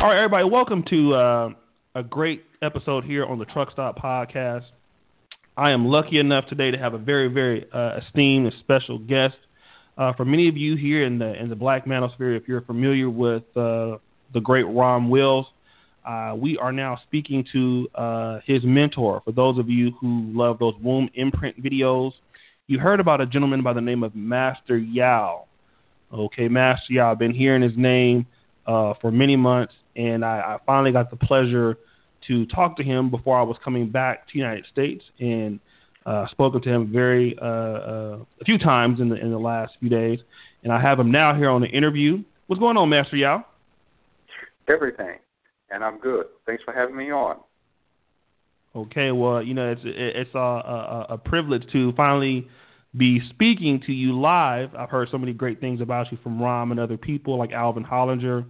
All right, everybody, welcome to a great episode here on the Truck Stop Podcast. I am lucky enough today to have a very, very esteemed and special guest. For many of you here in the Black Manosphere, if you're familiar with the great Rom Wills, we are now speaking to his mentor. For those of you who love those womb imprint videos, you heard about a gentleman by the name of Master Yao. Okay, Master Yao. I've been hearing his name for many months, and I finally got the pleasure to talk to him before I was coming back to the United States, and spoken to him a few times in the last few days, and I have him now here on the interview. What's going on, Master Yao? Everything, and I'm good. Thanks for having me on. Okay, well, you know, it's a privilege to finally be speaking to you live. I've heard so many great things about you from Rom and other people like Alvin Hollinger.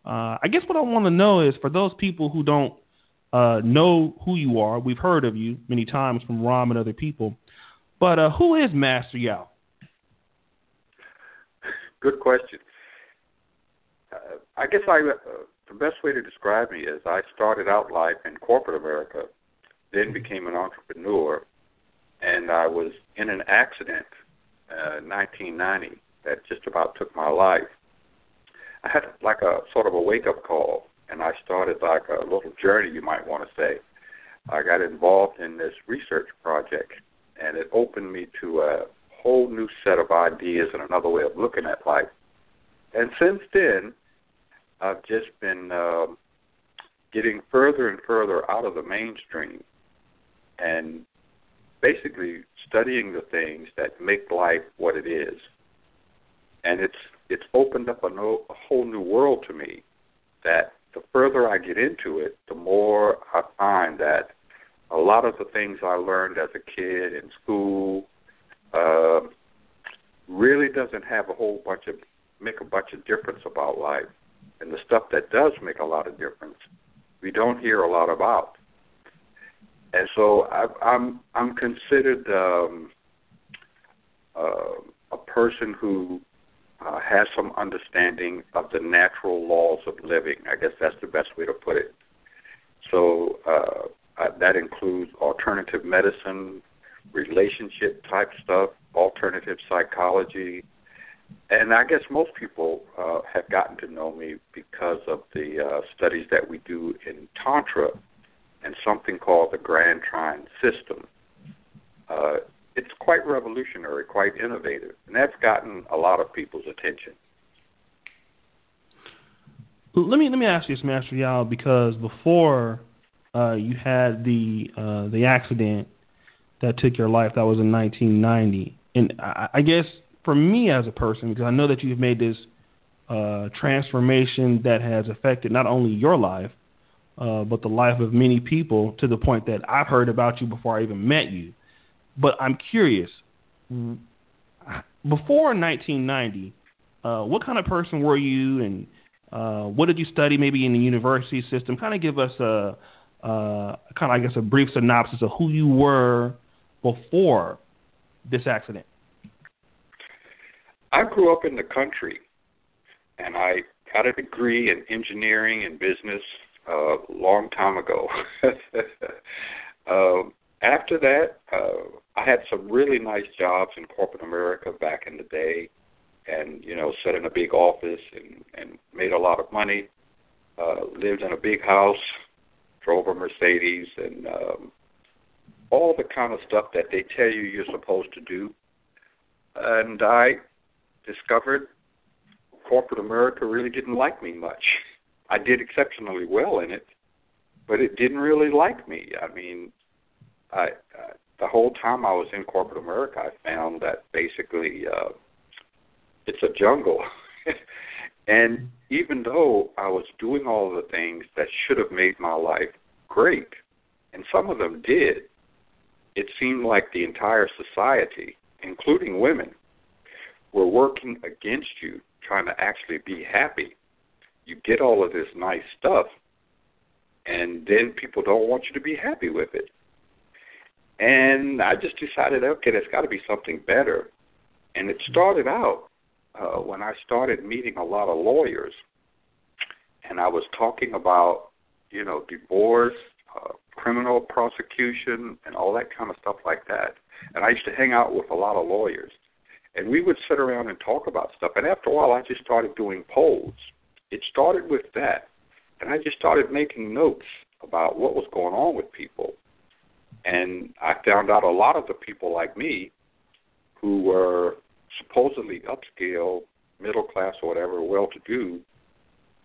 I guess what I want to know is, for those people who don't know who you are, we've heard of you many times from Rom and other people, but who is Master Yao? Good question. I guess the best way to describe me is I started out life in corporate America, then became an entrepreneur, and I was in an accident in 1990 that just about took my life. I had like a sort of a wake-up call, and I started like a little journey, you might want to say. I got involved in this research project, and it opened me to a whole new set of ideas and another way of looking at life. And since then, I've just been getting further and further out of the mainstream and basically studying the things that make life what it is. And it's opened up a whole new world to me, that the further I get into it, the more I find that a lot of the things I learned as a kid in school really doesn't have make a bunch of difference about life. And the stuff that does make a lot of difference, we don't hear a lot about. And so I'm considered a person who has some understanding of the natural laws of living. I guess that's the best way to put it. So that includes alternative medicine, relationship type stuff, alternative psychology. And I guess most people have gotten to know me because of the studies that we do in Tantra and something called the Grand Trine system. It's quite revolutionary, quite innovative, and that's gotten a lot of people's attention. Let me ask you this, Master Yao, because before you had the accident that took your life, that was in 1990, and I guess for me as a person, because I know that you've made this transformation that has affected not only your life, but the life of many people, to the point that I've heard about you before I even met you. But I'm curious, before 1990, what kind of person were you, and what did you study maybe in the university system? Kind of give us a brief synopsis of who you were before this accident. I grew up in the country, and I got a degree in engineering and business a long time ago. After that, I had some really nice jobs in corporate America back in the day, and, you know, sat in a big office and made a lot of money, lived in a big house, drove a Mercedes, and all the kind of stuff that they tell you you're supposed to do. And I discovered corporate America really didn't like me much. I did exceptionally well in it, but it didn't really like me. I mean, the whole time I was in corporate America, I found that basically it's a jungle. And even though I was doing all of the things that should have made my life great, and some of them did, it seemed like the entire society, including women, were working against you, trying to actually be happy. You get all of this nice stuff, and then people don't want you to be happy with it. And I just decided, okay, there's got to be something better. And it started out when I started meeting a lot of lawyers, and and I was talking about, divorce, criminal prosecution, and all that kind of stuff like that. And I used to hang out with a lot of lawyers. And we would sit around and talk about stuff. And after a while, I just started doing polls. It started with that. And I just started making notes about what was going on with people. And I found out a lot of the people like me who were supposedly upscale, middle class or whatever, well-to-do,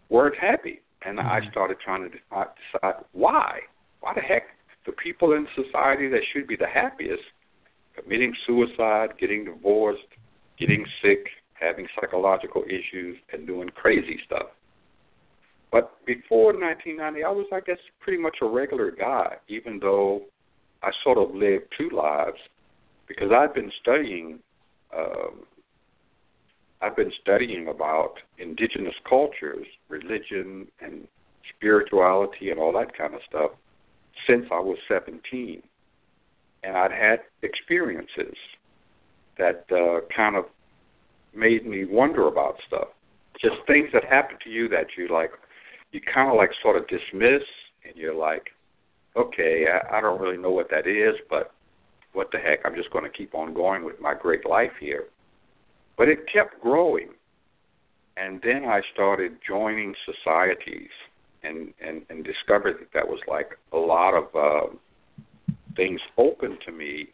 weren't happy. And I started trying to decide why. Why the heck the people in society that should be the happiest committing suicide, getting divorced, getting sick, having psychological issues, and doing crazy stuff. But before 1990, I was, I guess, pretty much a regular guy, even though I sort of lived two lives, because I've been studying about indigenous cultures, religion, and spirituality, and all that kind of stuff since I was 17. And I'd had experiences that kind of made me wonder about stuff. Just things that happen to you that you kind of sort of dismiss, and you're like, okay, I don't really know what that is, but what the heck, I'm just going to keep on going with my great life here. But it kept growing. And then I started joining societies and discovered that was a lot of things open to me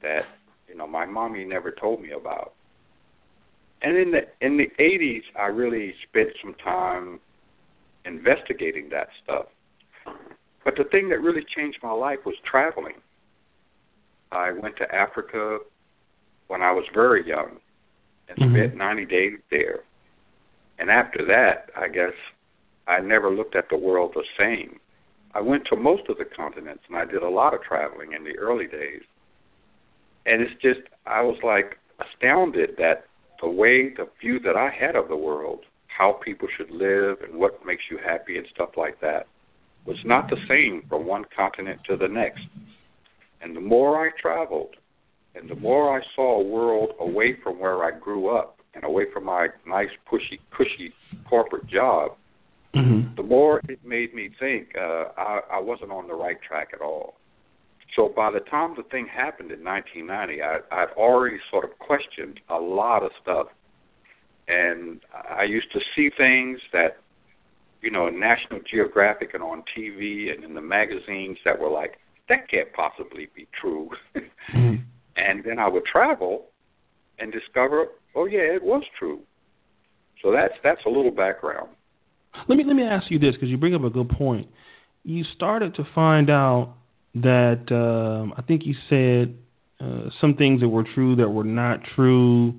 that, my mommy never told me about. And in the 80s, I really spent some time investigating that stuff. But the thing that really changed my life was traveling. I went to Africa when I was very young and spent 90 days there. And after that, I guess I never looked at the world the same. I went to most of the continents, and I did a lot of traveling in the early days. And it's just, I was astounded that the view that I had of the world, how people should live and what makes you happy and stuff like that, was not the same from one continent to the next. And the more I traveled, and the more I saw a world away from where I grew up and away from my nice, cushy corporate job, the more it made me think I wasn't on the right track at all. So by the time the thing happened in 1990, I'd already sort of questioned a lot of stuff. And I used to see things that, in National Geographic and on TV and in the magazines that were like, that can't possibly be true. And then I would travel and discover, oh, yeah, it was true. So that's a little background. Let me ask you this, because you bring up a good point. You started to find out that I think you said some things that were true that were not true,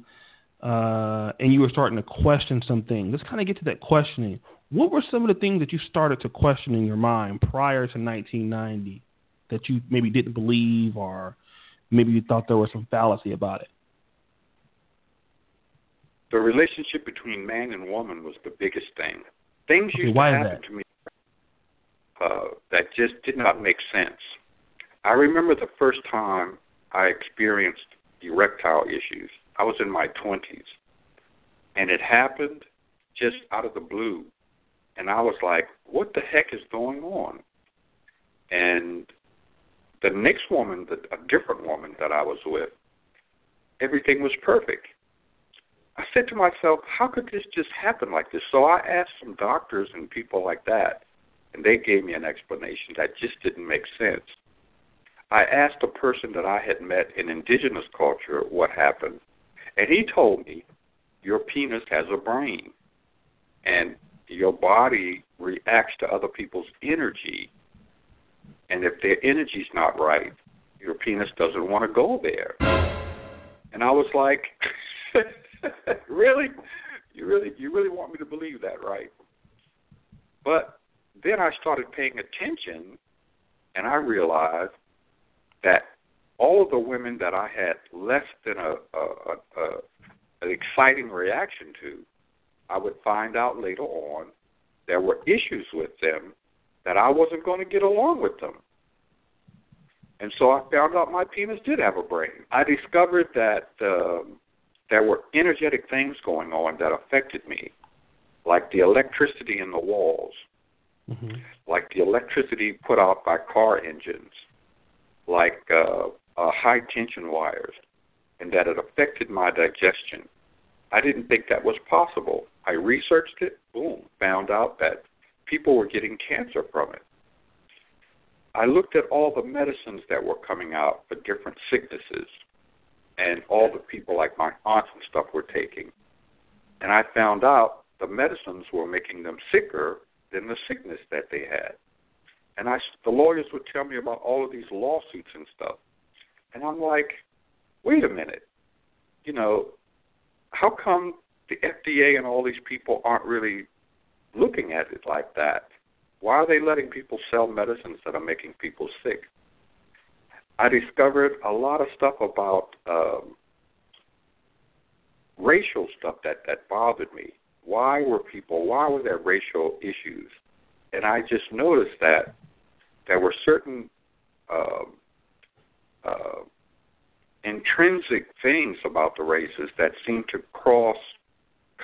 and you were starting to question some things. Let's kind of get to that questioning. What were some of the things that you started to question in your mind prior to 1990 that you maybe didn't believe, or maybe you thought there was some fallacy about it? The relationship between man and woman was the biggest thing. Things used to happen to me that just did not make sense. I remember the first time I experienced erectile issues. I was in my 20s, and it happened just out of the blue. And I was like, what the heck is going on? And the next woman, a different woman that I was with, everything was perfect. I said to myself, how could this just happen like this? So I asked some doctors and people like that, and they gave me an explanation that just didn't make sense. I asked a person that I had met in indigenous culture what happened, and he told me, your penis has a brain, and your body reacts to other people's energy, and if their energy's not right, your penis doesn't want to go there. And I was like, really? You really want me to believe that, right? But then I started paying attention, and I realized that all of the women that I had less than an exciting reaction to, I would find out later on there were issues with them that I wasn't going to get along with them. And so I found out my penis did have a brain. I discovered that there were energetic things going on that affected me. like the electricity in the walls, like the electricity put out by car engines, like high-tension wires, and that it affected my digestion. I didn't think that was possible. I researched it, boom, found out that people were getting cancer from it. I looked at all the medicines that were coming out for different sicknesses, and all the people like my aunts and stuff were taking. And I found out the medicines were making them sicker than the sickness that they had. And the lawyers would tell me about all of these lawsuits and stuff. And I'm like, wait a minute. You know, how come the FDA and all these people aren't really looking at it like that? Why are they letting people sell medicines that are making people sick? I discovered a lot of stuff about racial stuff that bothered me. Why were there racial issues? And I just noticed that there were certain intrinsic things about the races that seemed to cross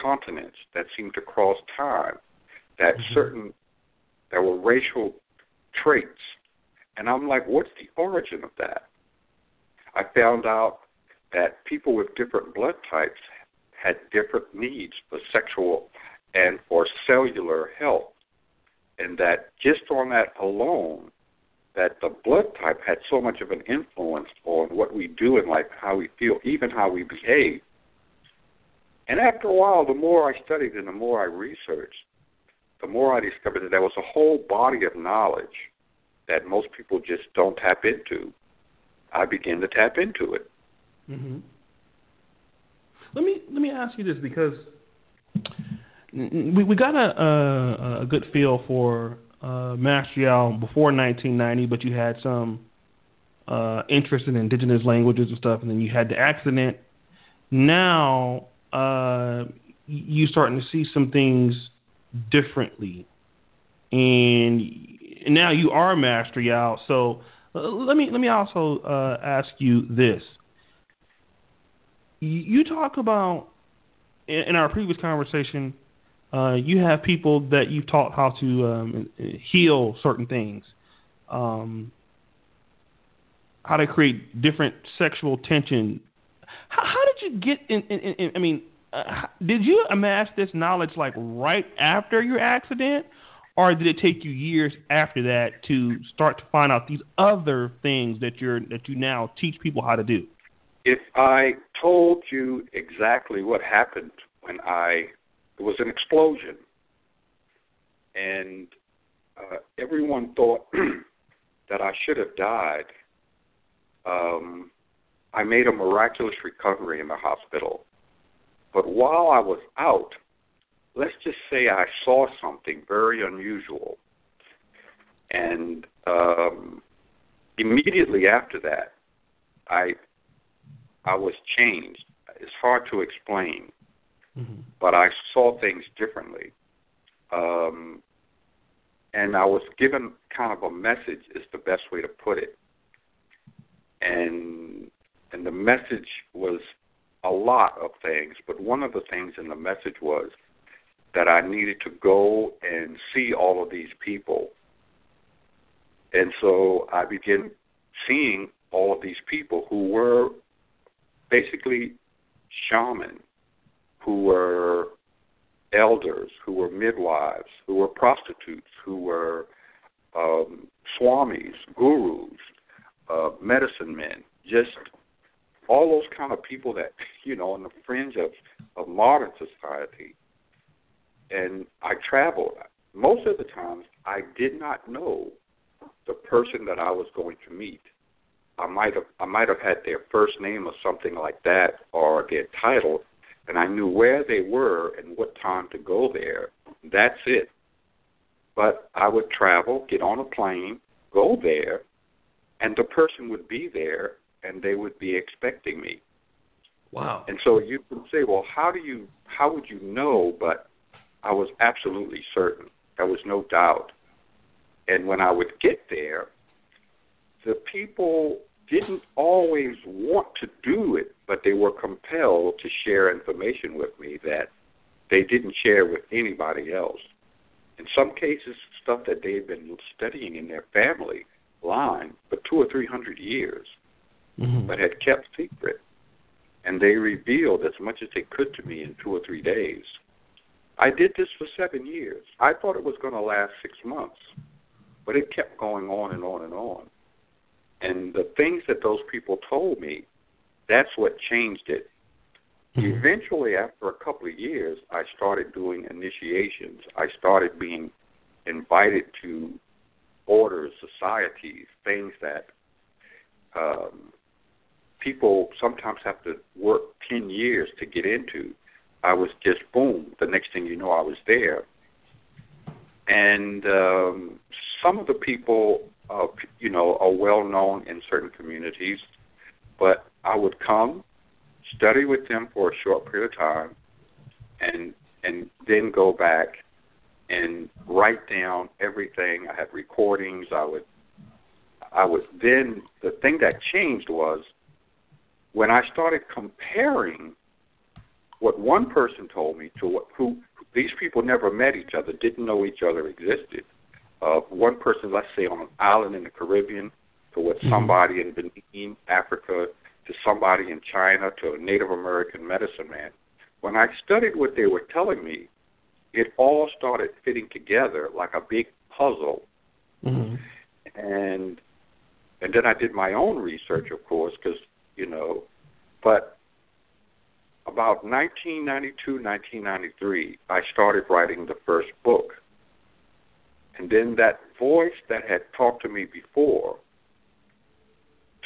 continents, that seemed to cross time, that there were racial traits. And I'm like, what's the origin of that? I found out that people with different blood types had different needs for sexual and for cellular health, and that just on that alone, that the blood type had so much of an influence on what we do in life, how we feel, even how we behave. And after a while, the more I studied and the more I researched, the more I discovered that there was a whole body of knowledge that most people just don't tap into. I began to tap into it. Mm-hmm. Let me ask you this, because we got a good feel for Master Yao before 1990, but you had some interest in indigenous languages and stuff, and then you had the accident. Now you're starting to see some things differently, and now you are Master Yao. So let me also ask you this. You talk about, in our previous conversation, you have people that you've taught how to heal certain things, how to create different sexual tension. How did you get in I mean, did you amass this knowledge like right after your accident, or did it take you years after that to start to find out these other things that you now teach people how to do? If I told you exactly what happened when it was an explosion, and everyone thought that I should have died. I made a miraculous recovery in the hospital. But while I was out, let's just say I saw something very unusual. And immediately after that, I was changed. It's hard to explain, but I saw things differently. And I was given kind of a message, is the best way to put it. And the message was a lot of things, but one of the things in the message was that I needed to go and see all of these people. And so I began seeing all of these people who were basically shaman, who were elders, who were midwives, who were prostitutes, who were swamis, gurus, medicine men, just all those kind of people that, on the fringe of modern society. And I traveled. Most of the times, I did not know the person that I was going to meet. I might have had their first name or something like that, or their title, and I knew where they were and what time to go there. That's it. But I would travel, get on a plane, go there, and the person would be there, and they would be expecting me. Wow. And so you could say, well, how would you know? But I was absolutely certain. There was no doubt. And when I would get there, the people didn't always want to do it, but they were compelled to share information with me that they didn't share with anybody else. In some cases, stuff that they had been studying in their family line for 200 or 300 years, but had kept secret. And they revealed as much as they could to me in 2 or 3 days. I did this for 7 years. I thought it was going to last 6 months, but it kept going on and on and on. And the things that those people told me, that's what changed it. Eventually, after a couple of years, I started doing initiations. I started being invited to orders, societies, things that people sometimes have to work 10 years to get into. I was just, boom, the next thing you know, I was there. And some of the people, are well-known in certain communities, but I would come, study with them for a short period of time, and then go back and write down everything. I had recordings. I would then, the thing that changed was when I started comparing what one person told me to who these people never met each other, didn't know each other existed. One person, let's say, on an island in the Caribbean, to what somebody in Benin, Africa, to somebody in China, to a Native American medicine man. When I studied what they were telling me, it all started fitting together like a big puzzle. And then I did my own research, of course, because, but about 1992, 1993, I started writing the first book. And then that voice that had talked to me before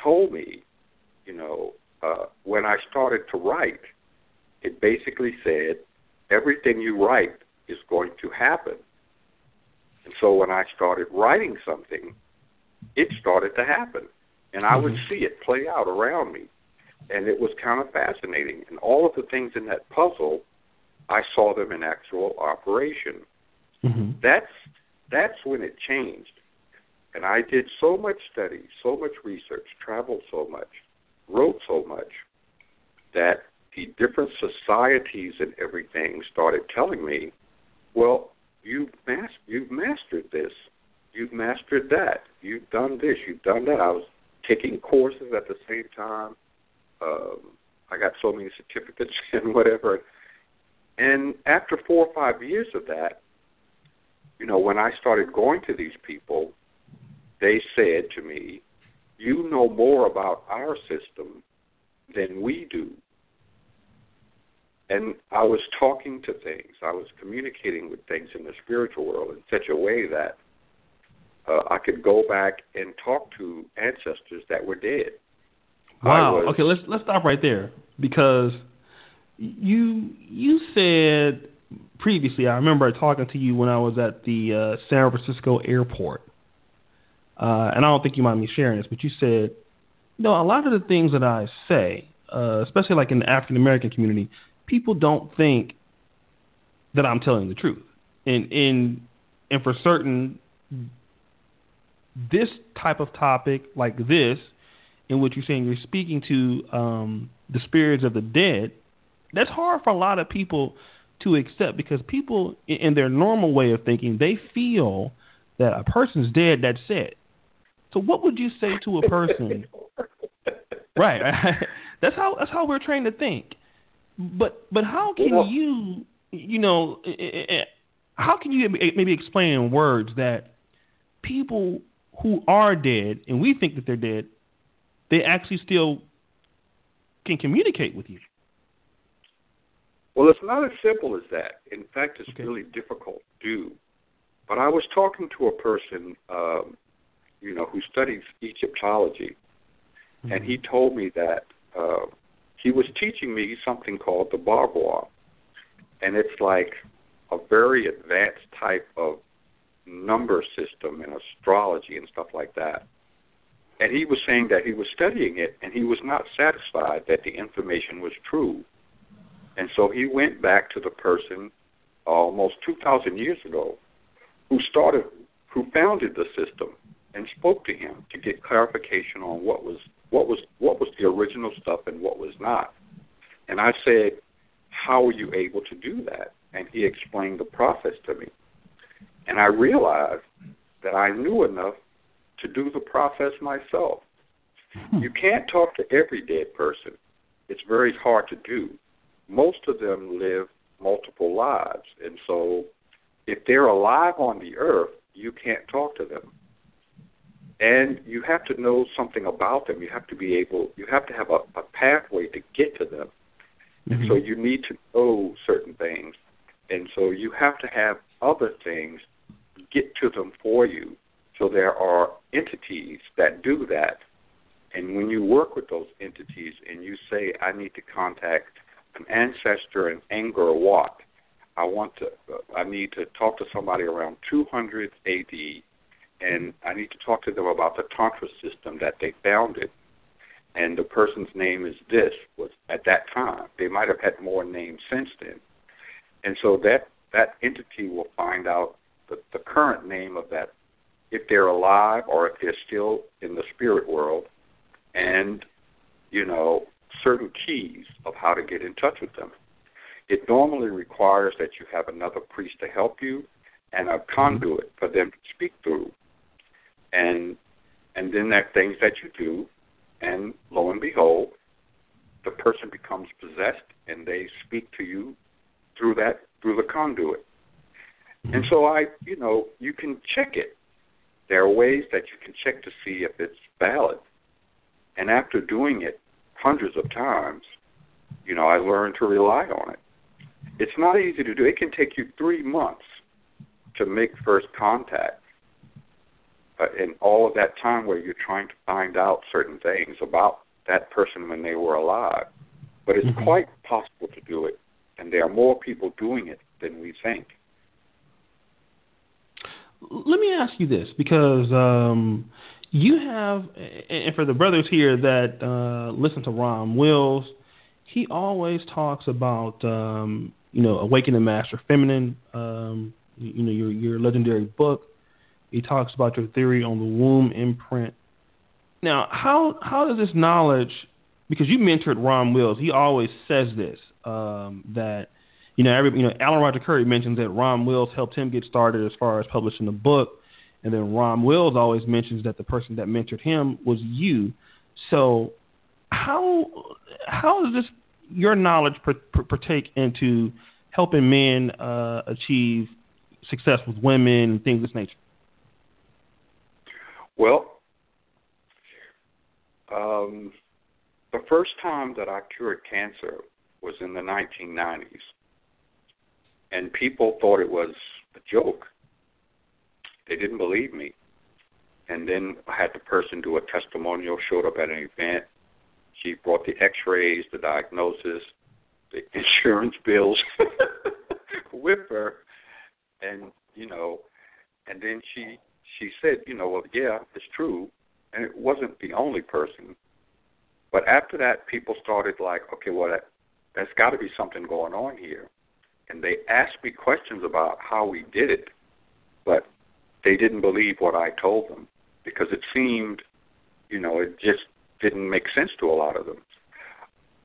told me, when I started to write, it basically said, everything you write is going to happen. And so when I started writing something, it started to happen. And I would see it play out around me. And it was kind of fascinating. And all of the things in that puzzle, I saw them in actual operation. That's when it changed. And I did so much study, so much research, traveled so much, wrote so much, that the different societies and everything started telling me, well, you've mastered this, you've mastered that, you've done this, you've done that. I was taking courses at the same time. I got so many certificates and whatever. And after 4 or 5 years of that, when I started going to these people, they said to me, you know more about our system than we do. And I was talking to things. I was communicating with things in the spiritual world in such a way that I could go back and talk to ancestors that were dead. Wow. Okay, let's stop right there, because you said previously, I remember talking to you when I was at the San Francisco airport, and I don't think you mind me sharing this, but you said, a lot of the things that I say, especially like in the African American community, people don't think that I'm telling the truth, and for certain, this type of topic like this, in which you're saying you're speaking to the spirits of the dead, that's hard for a lot of people to accept, because people in their normal way of thinking, they feel that a person's dead, that's it. So what would you say to a person? Right. That's how we're trained to think. But how can how can you maybe explain in words that people who are dead, and we think that they're dead, they actually still can communicate with you? Well, it's not as simple as that. In fact, it's really difficult to do. But I was talking to a person, who studies Egyptology, and he told me that he was teaching me something called the Bagua, and it's like a very advanced type of number system and astrology and stuff like that. And he was saying that he was studying it, and he was not satisfied that the information was true. And so he went back to the person almost 2,000 years ago who founded the system, and spoke to him to get clarification on what was the original stuff and what was not. And I said, how were you able to do that? and he explained the process to me. And I realized that I knew enough to do the process myself. You can't talk to every dead person. It's very hard to do. Most of them live multiple lives, and so if they're alive on the earth, you can't talk to them. And you have to know something about them. You have to have a pathway to get to them. And so you need to know certain things. And so you have to have other things get to them for you. So there are entities that do that. And when you work with those entities and you say, I need to contact an ancestor in Angkor Wat, I need to talk to somebody around 200 AD, and I need to talk to them about the Tantra system that they founded. And the person's name is this, was at that time. They might have had more names since then. And so that entity will find out the current name of that, if they're alive or if they're still in the spirit world, and, certain keys of how to get in touch with them. It normally requires that you have another priest to help you and a conduit for them to speak through. And then there are things that you do, and lo and behold, the person becomes possessed and they speak to you through the conduit. And so you can check it. There are ways that you can check to see if it's valid. And after doing it hundreds of times, I learned to rely on it. It's not easy to do. It can take you 3 months to make first contact. And all of that time where you're trying to find out certain things about that person when they were alive. But it's quite possible to do it. And there are more people doing it than we think. Let me ask you this, because you have, and for the brothers here that listen to Rom Wills, he always talks about, Awakening Master Feminine, your legendary book. He talks about your theory on the womb imprint. Now, how does this knowledge, because you mentored Rom Wills, he always says this, that, Alan Roger Curry mentions that Rom Wills helped him get started as far as publishing the book. And then Rom Wills always mentions that the person that mentored him was you. So how does your knowledge partake into helping men achieve success with women and things of this nature? Well, the first time that I cured cancer was in the 1990s. And people thought it was a joke. They didn't believe me. And then I had the person do a testimonial, showed up at an event. She brought the x-rays, the diagnosis, the insurance bills with her. And, and then she said, well, yeah, it's true. And it wasn't the only person. But after that, people started like, okay, well, there's got to be something going on here. And they asked me questions about how we did it, but they didn't believe what I told them because it seemed, it just didn't make sense to a lot of them.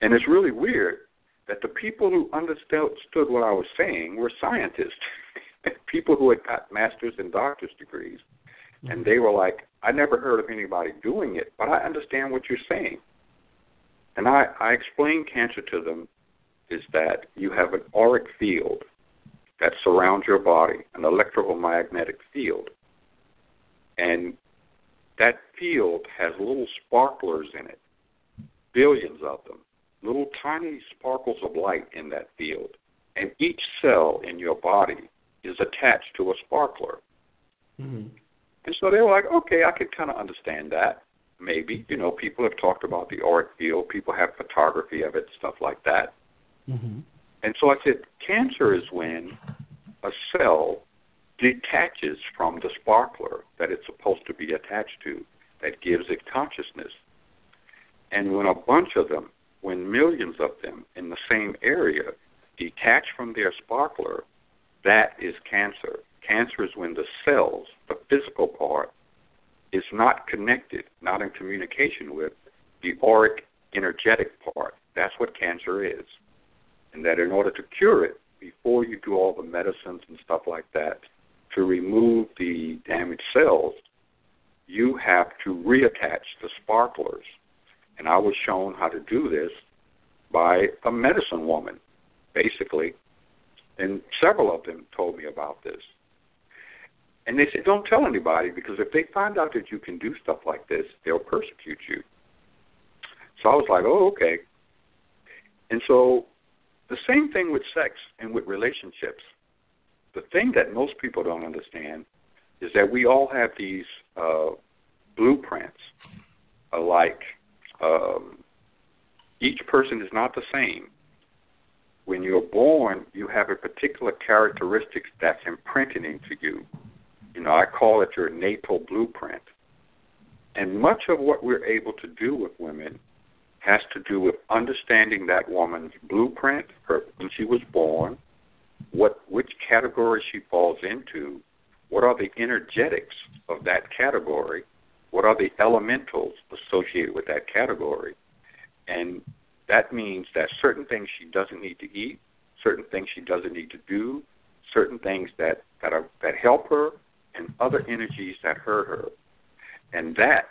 And it's really weird that the people who understood what I was saying were scientists, people who had got master's and doctor's degrees. And they were like, I never heard of anybody doing it, but I understand what you're saying. And I explained cancer to them is that you have an auric field that surrounds your body, an electromagnetic field. And that field has little sparklers in it, billions of them, little tiny sparkles of light in that field. And each cell in your body is attached to a sparkler. Mm-hmm. And so they were like, okay, I could kind of understand that. Maybe, people have talked about the auric field. People have photography of it, stuff like that. Mm-hmm. And so I said, cancer is when a cell detaches from the sparkler that it's supposed to be attached to, that gives it consciousness. And when a bunch of them, when millions of them in the same area detach from their sparkler, that is cancer. Cancer is when the cells, the physical part, is not connected, not in communication with the auric energetic part. That's what cancer is. And that in order to cure it, before you do all the medicines and stuff like that, to remove the damaged cells, you have to reattach the sparklers. And I was shown how to do this by a medicine woman, basically. And several of them told me about this. And they said, don't tell anybody, because if they find out that you can do stuff like this, they'll persecute you. So I was like, oh, okay. And so the same thing with sex and with relationships. The thing that most people don't understand is that we all have these blueprints, each person is not the same. When you're born, you have a particular characteristics that's imprinted into you. You know, I call it your natal blueprint. And much of what we're able to do with women has to do with understanding that woman's blueprint, when she was born, which category she falls into, what are the energetics of that category, what are the elementals associated with that category. And that means that certain things she doesn't need to eat, certain things she doesn't need to do, certain things that help her, and other energies that hurt her. And that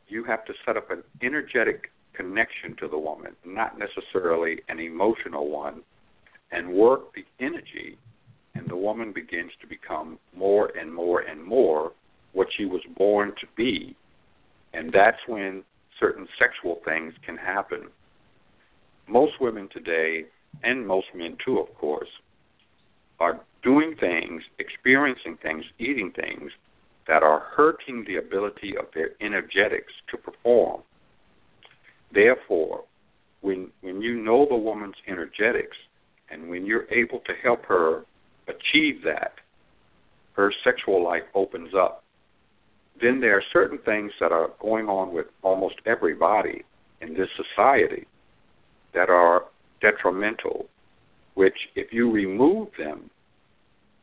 you have to set up an energetic connection to the woman, not necessarily an emotional one, and work the energy, and the woman begins to become more and more and more what she was born to be. And that's when certain sexual things can happen. Most women today, and most men too, of course, are doing things, experiencing things, eating things that are hurting the ability of their energetics to perform. Therefore, when you know the woman's energetics, and when you're able to help her achieve that, her sexual life opens up. Then there are certain things that are going on with almost everybody in this society that are detrimental, which if you remove them,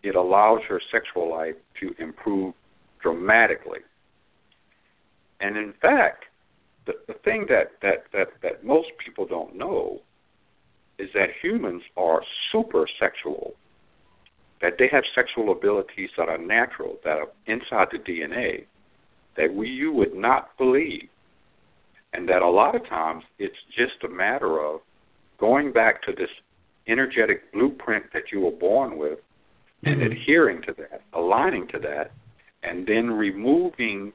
it allows her sexual life to improve dramatically. And in fact, the thing that most people don't know is that humans are super sexual, that they have sexual abilities that are natural, that are inside the DNA, that you would not believe. And that a lot of times it's just a matter of going back to this energetic blueprint that you were born with, and adhering to that, aligning to that, and then removing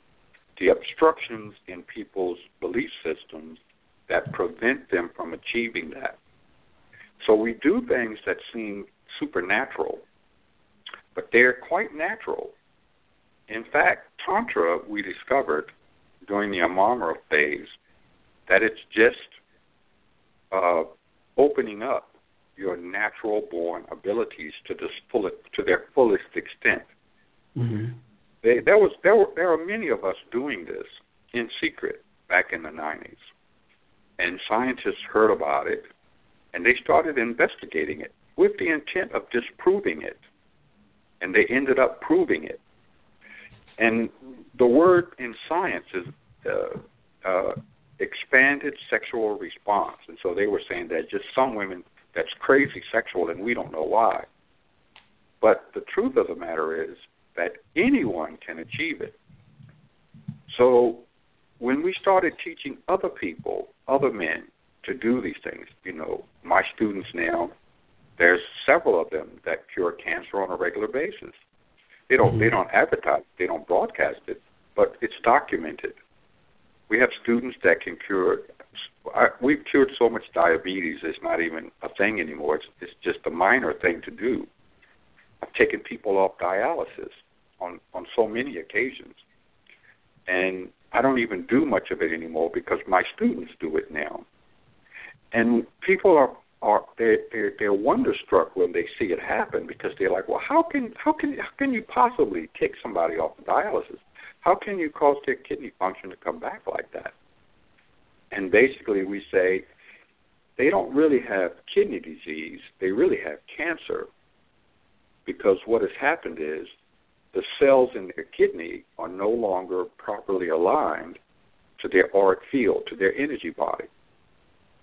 the obstructions in people's belief systems that prevent them from achieving that. So we do things that seem supernatural, but they're quite natural. In fact, Tantra, we discovered during the Amanmere phase, that it's just opening up your natural-born abilities to their fullest extent. Mm-hmm. There are many of us doing this in secret back in the 90s, and scientists heard about it, and they started investigating it with the intent of disproving it, and they ended up proving it. And the word in science is expanded sexual response, and so they were saying that just some women, that's crazy sexual, and we don't know why. But the truth of the matter is that anyone can achieve it. So when we started teaching other people, other men, to do these things, you know, my students now, there's several of them that cure cancer on a regular basis. They don't advertise, they don't broadcast it, but it's documented. We have students that can cure. We've cured so much diabetes, it's not even a thing anymore. It's just a minor thing to do. I've taken people off dialysis on so many occasions, and I don't even do much of it anymore because my students do it now. And people they're wonderstruck when they see it happen, because they're like, well, how can you possibly take somebody off of dialysis? How can you cause their kidney function to come back like that? And basically we say they don't really have kidney disease, they really have cancer, because what has happened is the cells in their kidney are no longer properly aligned to their auric field, to their energy body.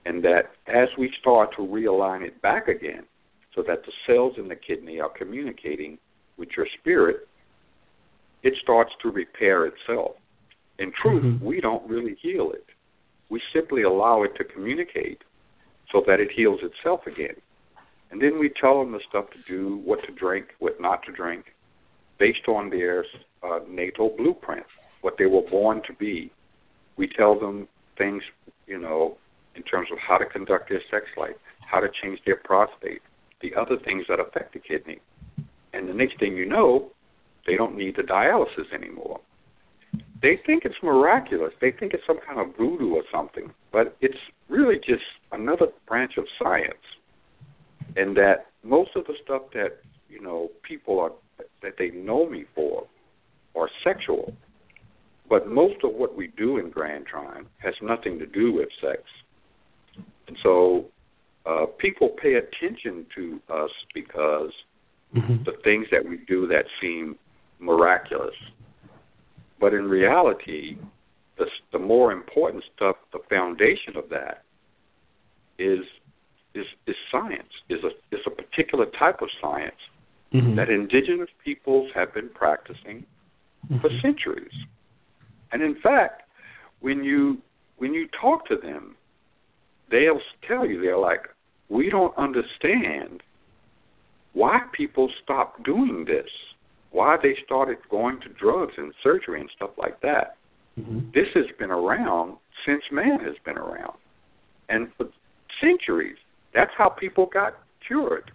And that as we start to realign it back again, so that the cells in the kidney are communicating with your spirit, it starts to repair itself. In truth, we don't really heal it. We simply allow it to communicate so that it heals itself again. And then we tell them the stuff to do, what to drink, what not to drink, based on their natal blueprint, what they were born to be. We tell them things, in terms of how to conduct their sex life, how to change their prostate, the other things that affect the kidney. And the next thing you know, they don't need the dialysis anymore. They think it's miraculous. They think it's some kind of voodoo or something. But it's really just another branch of science. And that most of the stuff that, people that they know me for are sexual. But most of what we do in Grand Trine has nothing to do with sex. And so people pay attention to us because the things that we do that seem miraculous. But in reality, the more important stuff, the foundation of that is science, is a particular type of science that indigenous peoples have been practicing for centuries. And in fact, when you talk to them, they'll tell you, they're like, we don't understand why people stopped doing this, why they started going to drugs and surgery and stuff like that. This has been around since man has been around. And for centuries, that's how people got cured.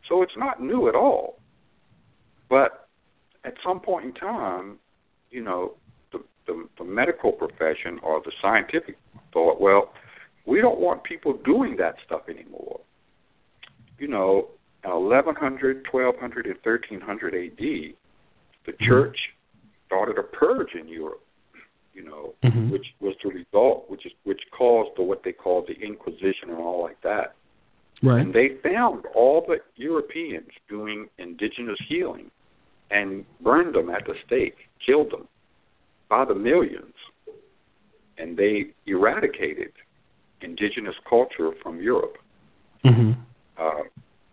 So it's not new at all. But at some point in time, the medical profession or the scientific thought, well, we don't want people doing that stuff anymore. In 1100, 1200, and 1300 AD, the church started a purge in Europe, which was the result, which caused what they called the Inquisition and all like that. Right. And they found all the Europeans doing indigenous healing and burned them at the stake, killed them by the millions. And they eradicated indigenous culture from Europe.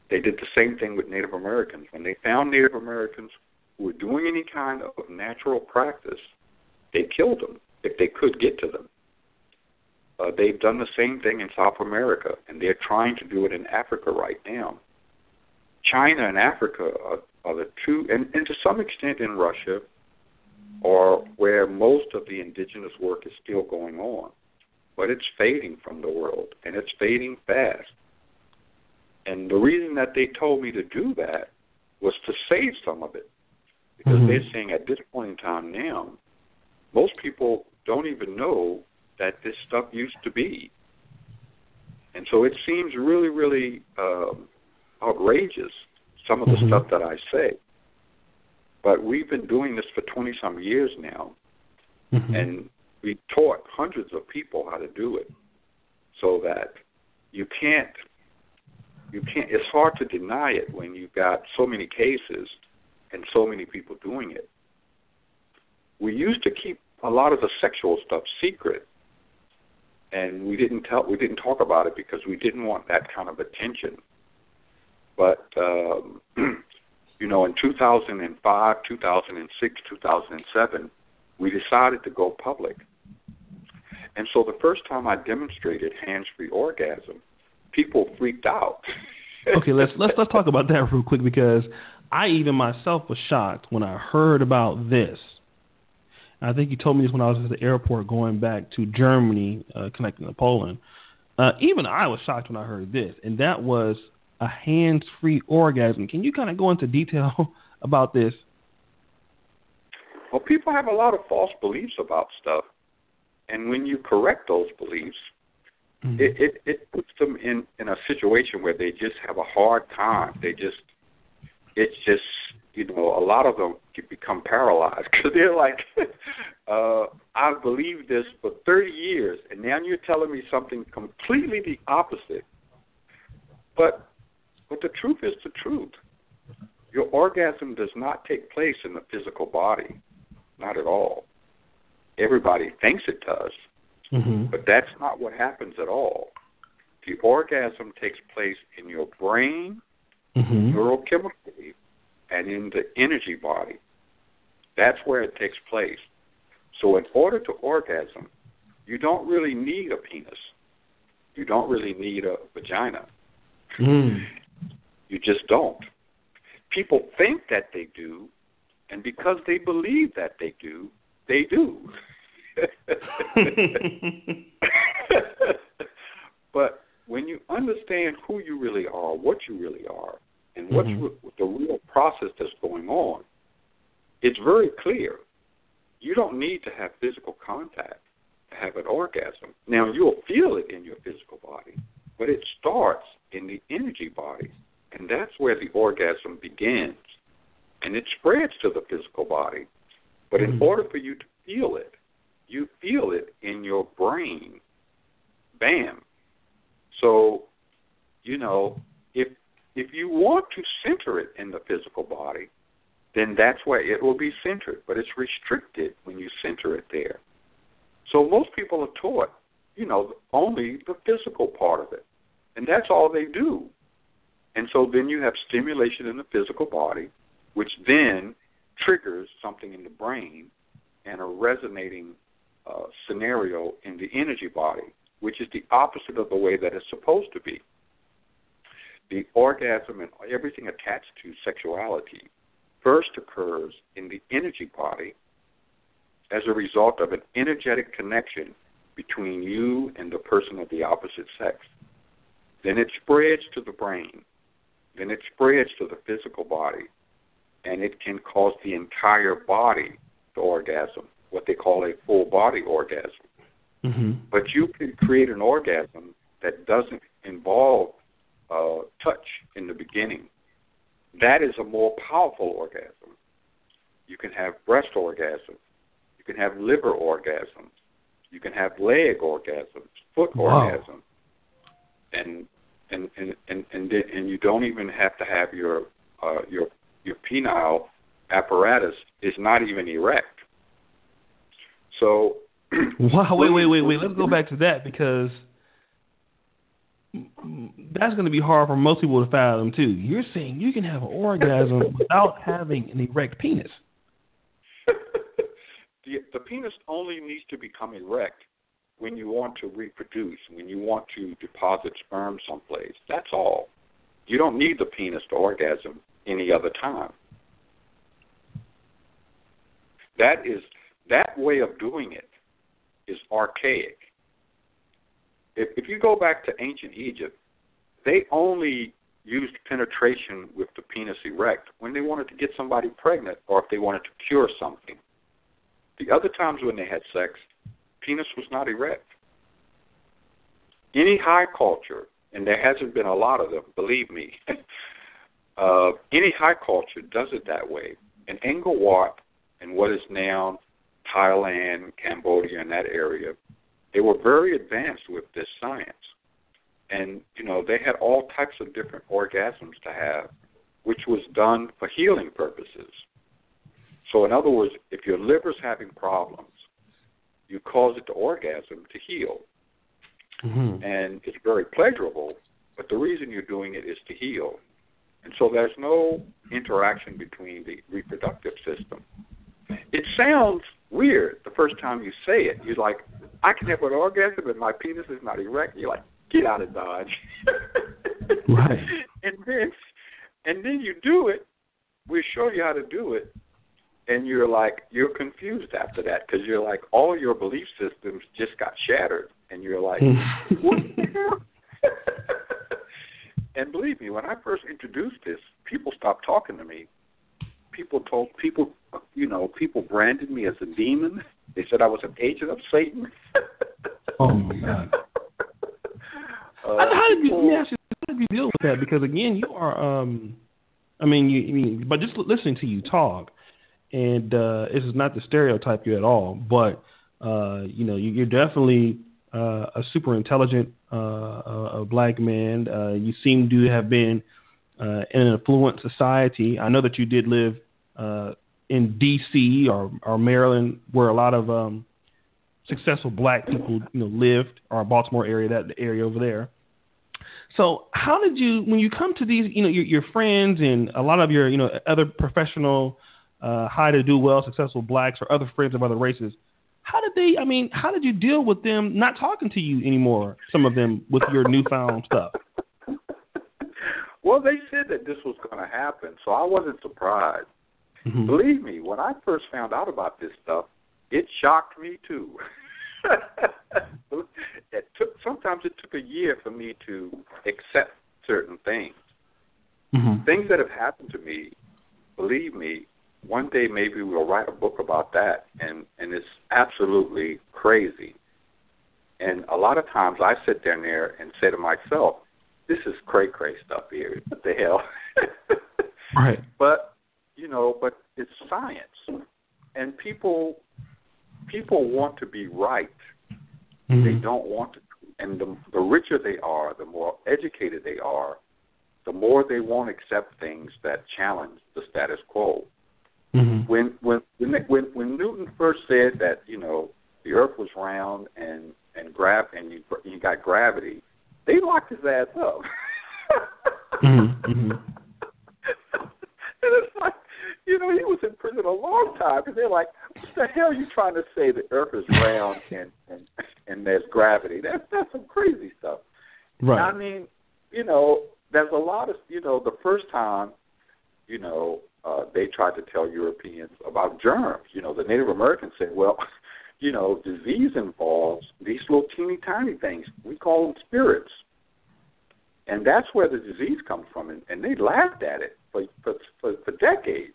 They did the same thing with Native Americans. When they found Native Americans who were doing any kind of natural practice, they killed them if they could get to them. They've done the same thing in South America, and they're trying to do it in Africa right now. China and Africa are the two, and to some extent in Russia, are where most of the indigenous work is still going on. But it's fading from the world, and it's fading fast. And the reason that they told me to do that was to save some of it. Because they're saying at this point in time now, most people don't even know that this stuff used to be. And so it seems really, really outrageous, some of the stuff that I say. But we've been doing this for 20-some years now, and we taught hundreds of people how to do it, so that you can't, it's hard to deny it when you've got so many cases and so many people doing it. We used to keep a lot of the sexual stuff secret, and we didn't talk about it because we didn't want that kind of attention. But in 2005, 2006, 2007, we decided to go public. And so the first time I demonstrated hands-free orgasm, people freaked out. Okay, let's talk about that real quick, because I even myself was shocked when I heard about this. I think you told me this when I was at the airport going back to Germany, connecting to Poland. Even I was shocked when I heard this, and that was a hands-free orgasm. Can you kind of go into detail about this? Well, people have a lot of false beliefs about stuff, and when you correct those beliefs, it puts them in a situation where they just have a hard time. It's just, a lot of them become paralyzed because they're like, I've believed this for 30 years, and now you're telling me something completely the opposite. But the truth is the truth. Your orgasm does not take place in the physical body, not at all. Everybody thinks it does, but that's not what happens at all. The orgasm takes place in your brain, Mm-hmm. neurochemically, and in the energy body. That's where it takes place. So in order to orgasm, you don't really need a penis. You don't really need a vagina. Mm. You just don't. People think that they do, and because they believe that they do, they do. But when you understand who you really are, what you really are, and what's the real process that's going on, it's very clear. You don't need to have physical contact to have an orgasm. Now, you'll feel it in your physical body, but it starts in the energy body, and that's where the orgasm begins. And it spreads to the physical body. But in order for you to feel it, you feel it in your brain. Bam. So, you know, if you want to center it in the physical body, then that's where it will be centered. But it's restricted when you center it there. So most people are taught, you know, only the physical part of it. And that's all they do. And so then you have stimulation in the physical body, which then triggers something in the brain and a resonating scenario in the energy body, which is the opposite of the way that it's supposed to be. The orgasm and everything attached to sexuality first occurs in the energy body as a result of an energetic connection between you and the person of the opposite sex. Then it spreads to the brain. Then it spreads to the physical body. And it can cause the entire body to orgasm, what they call a full body orgasm. Mm-hmm. But you can create an orgasm that doesn't involve touch in the beginning. That is a more powerful orgasm. You can have breast orgasms. You can have liver orgasms. You can have leg orgasms, foot orgasms. And you don't even have to have your penile apparatus is not even erect. So, wow, wait. Let's go back to that, because that's going to be hard for most people to fathom too. You're saying you can have an orgasm without having an erect penis. The penis only needs to become erect when you want to reproduce, when you want to deposit sperm someplace. That's all. You don't need the penis to orgasm any other time. That way of doing it is archaic. If you go back to ancient Egypt, they only used penetration with the penis erect when they wanted to get somebody pregnant or if they wanted to cure something. The other times when they had sex, penis was not erect. Any high culture, and there hasn't been a lot of them, believe me, any high culture does it that way. In Angkor Wat and what is now Thailand, Cambodia, and that area, they were very advanced with this science. And, you know, they had all types of different orgasms to have, which was done for healing purposes. So, in other words, if your liver's having problems, you cause it to orgasm to heal. Mm-hmm. And it's very pleasurable, but the reason you're doing it is to heal. And so there's no interaction between the reproductive system. It sounds weird the first time you say it. You're like, I can have an orgasm, but my penis is not erect. You're like, get out of Dodge. Right. And then you do it. We show you how to do it. And you're confused after that, because you're like, all your belief systems just got shattered. And you're like, what the hell? And believe me, when I first introduced this, people stopped talking to me. People branded me as a demon. They said I was an agent of Satan. Oh my God! How did you deal with that? Because again, you are, but just listening to you talk, and this is not to stereotype you at all, but you're definitely a super intelligent a black man. You seem to have been in an affluent society. I know that you did live in D.C. or Maryland, where a lot of successful black people lived, or Baltimore area, that area over there. So how did you, when you come to these, your friends and a lot of your, other professional, high to do well, successful blacks or other friends of other races, how did you deal with them not talking to you anymore, some of them, with your newfound stuff? Well, they said that this was going to happen, so I wasn't surprised. Mm-hmm. Believe me, when I first found out about this stuff, it shocked me too. Sometimes it took a year for me to accept certain things. Mm-hmm. Things that have happened to me, believe me, one day maybe we'll write a book about that, and it's absolutely crazy. And a lot of times I sit down there and say to myself, this is cray-cray stuff here. What the hell? Right. But it's science. And people want to be right. Mm-hmm. They don't want to. And the richer they are, the more educated they are, the more they won't accept things that challenge the status quo. Mm-hmm. When Newton first said that, the Earth was round and you got gravity, they locked his ass up. Mm-hmm. Mm-hmm. And it's like, he was in prison a long time, and they're like, what the hell are you trying to say? The Earth is round and there's gravity. That's some crazy stuff. Right. I mean, there's a lot of, the first time, they tried to tell Europeans about germs. The Native Americans said, well, disease involves these little teeny tiny things. We call them spirits. And that's where the disease comes from. And they laughed at it for decades.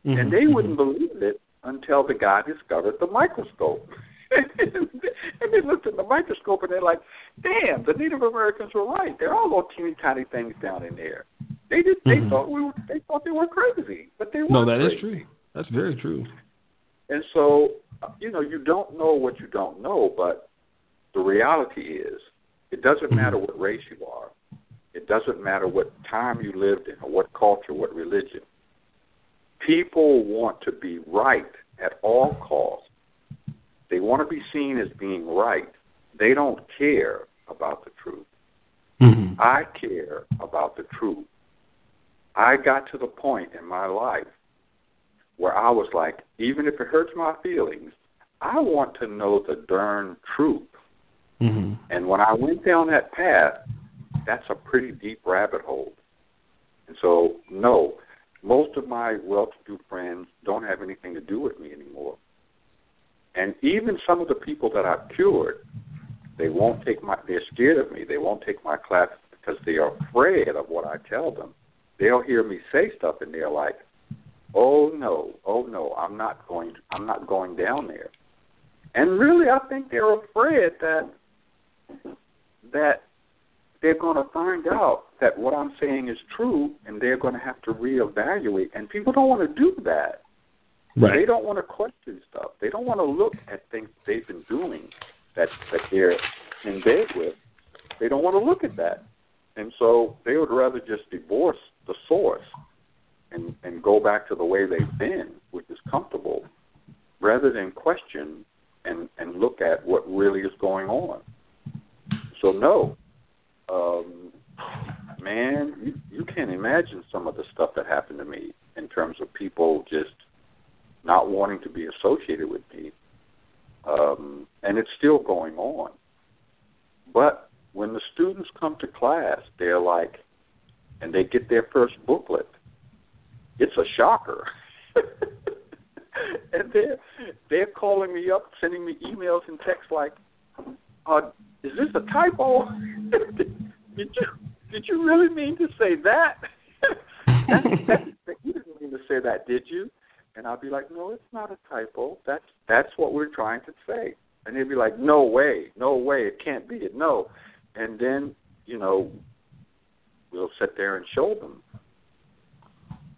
Mm-hmm. And they wouldn't believe it until the guy discovered the microscope. And they looked at the microscope and they're like, damn, the Native Americans were right. There are little teeny tiny things down in there. They thought they were crazy, but they weren't. No, that crazy. is true. That's very true. And so, you don't know what you don't know, but the reality is, it doesn't matter what race you are. It doesn't matter what time you lived in or what culture, what religion. People want to be right at all costs. They want to be seen as being right. They don't care about the truth. Mm-hmm. I care about the truth. I got to the point in my life where I was like, even if it hurts my feelings, I want to know the darn truth. Mm-hmm. And when I went down that path, that's a pretty deep rabbit hole. And so, no, most of my well-to-do friends don't have anything to do with me anymore. And even some of the people that I've cured, they're scared of me. They won't take my class because they are afraid of what I tell them. They'll hear me say stuff and they're like, oh no, I'm not going down there. And really, I think they're afraid that they're going to find out that what I'm saying is true, and they're going to have to reevaluate. And people don't want to do that. Right. They don't want to question stuff. They don't want to look at things they've been doing that they're in bed with. They don't want to look at that. And so they would rather just divorce the source and go back to the way they've been, which is comfortable, rather than question and look at what really is going on. So no, man, you can't imagine some of the stuff that happened to me in terms of people just not wanting to be associated with me. And it's still going on. But when the students come to class, they're like, and they get their first booklet, it's a shocker. And they're calling me up, sending me emails and texts like, is this a typo? Did you really mean to say that? You didn't mean to say that, did you? And I'll be like, no, it's not a typo. That's what we're trying to say. And they'd be like, no way, it can't be it, no. And then, we'll sit there and show them.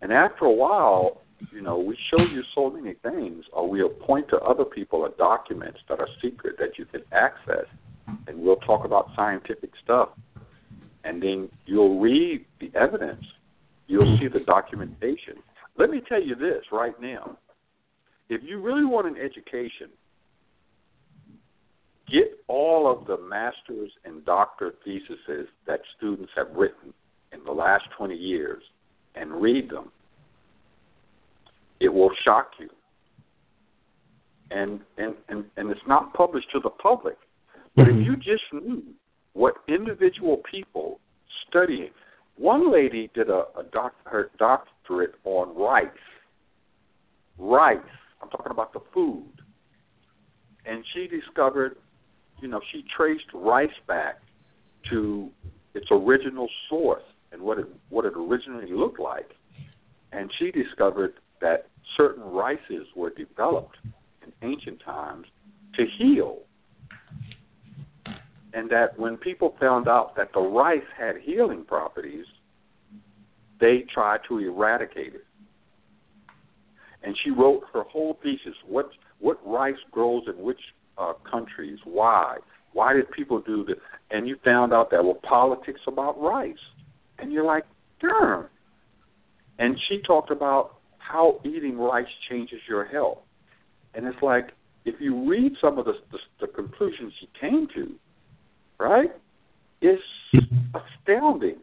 And after a while, we show you so many things, or we'll point to other people or documents that are secret that you can access, and we'll talk about scientific stuff. And then you'll read the evidence. You'll see the documentation. Let me tell you this right now. If you really want an education, get all of the master's and doctorate theses that students have written in the last 20 years and read them, it will shock you. And it's not published to the public. But if you just knew what individual people studying, one lady did her doctorate on rice. Rice. I'm talking about the food. And she discovered, she traced rice back to its original source and what it originally looked like. And she discovered that certain rices were developed in ancient times to heal. And that when people found out that the rice had healing properties, they tried to eradicate it. And she wrote her whole thesis, what rice grows in which countries, why did people do this? And you found out there were politics about rice. And you're like, darn. And she talked about how eating rice changes your health. And it's like, if you read some of the conclusions she came to, right, it's astounding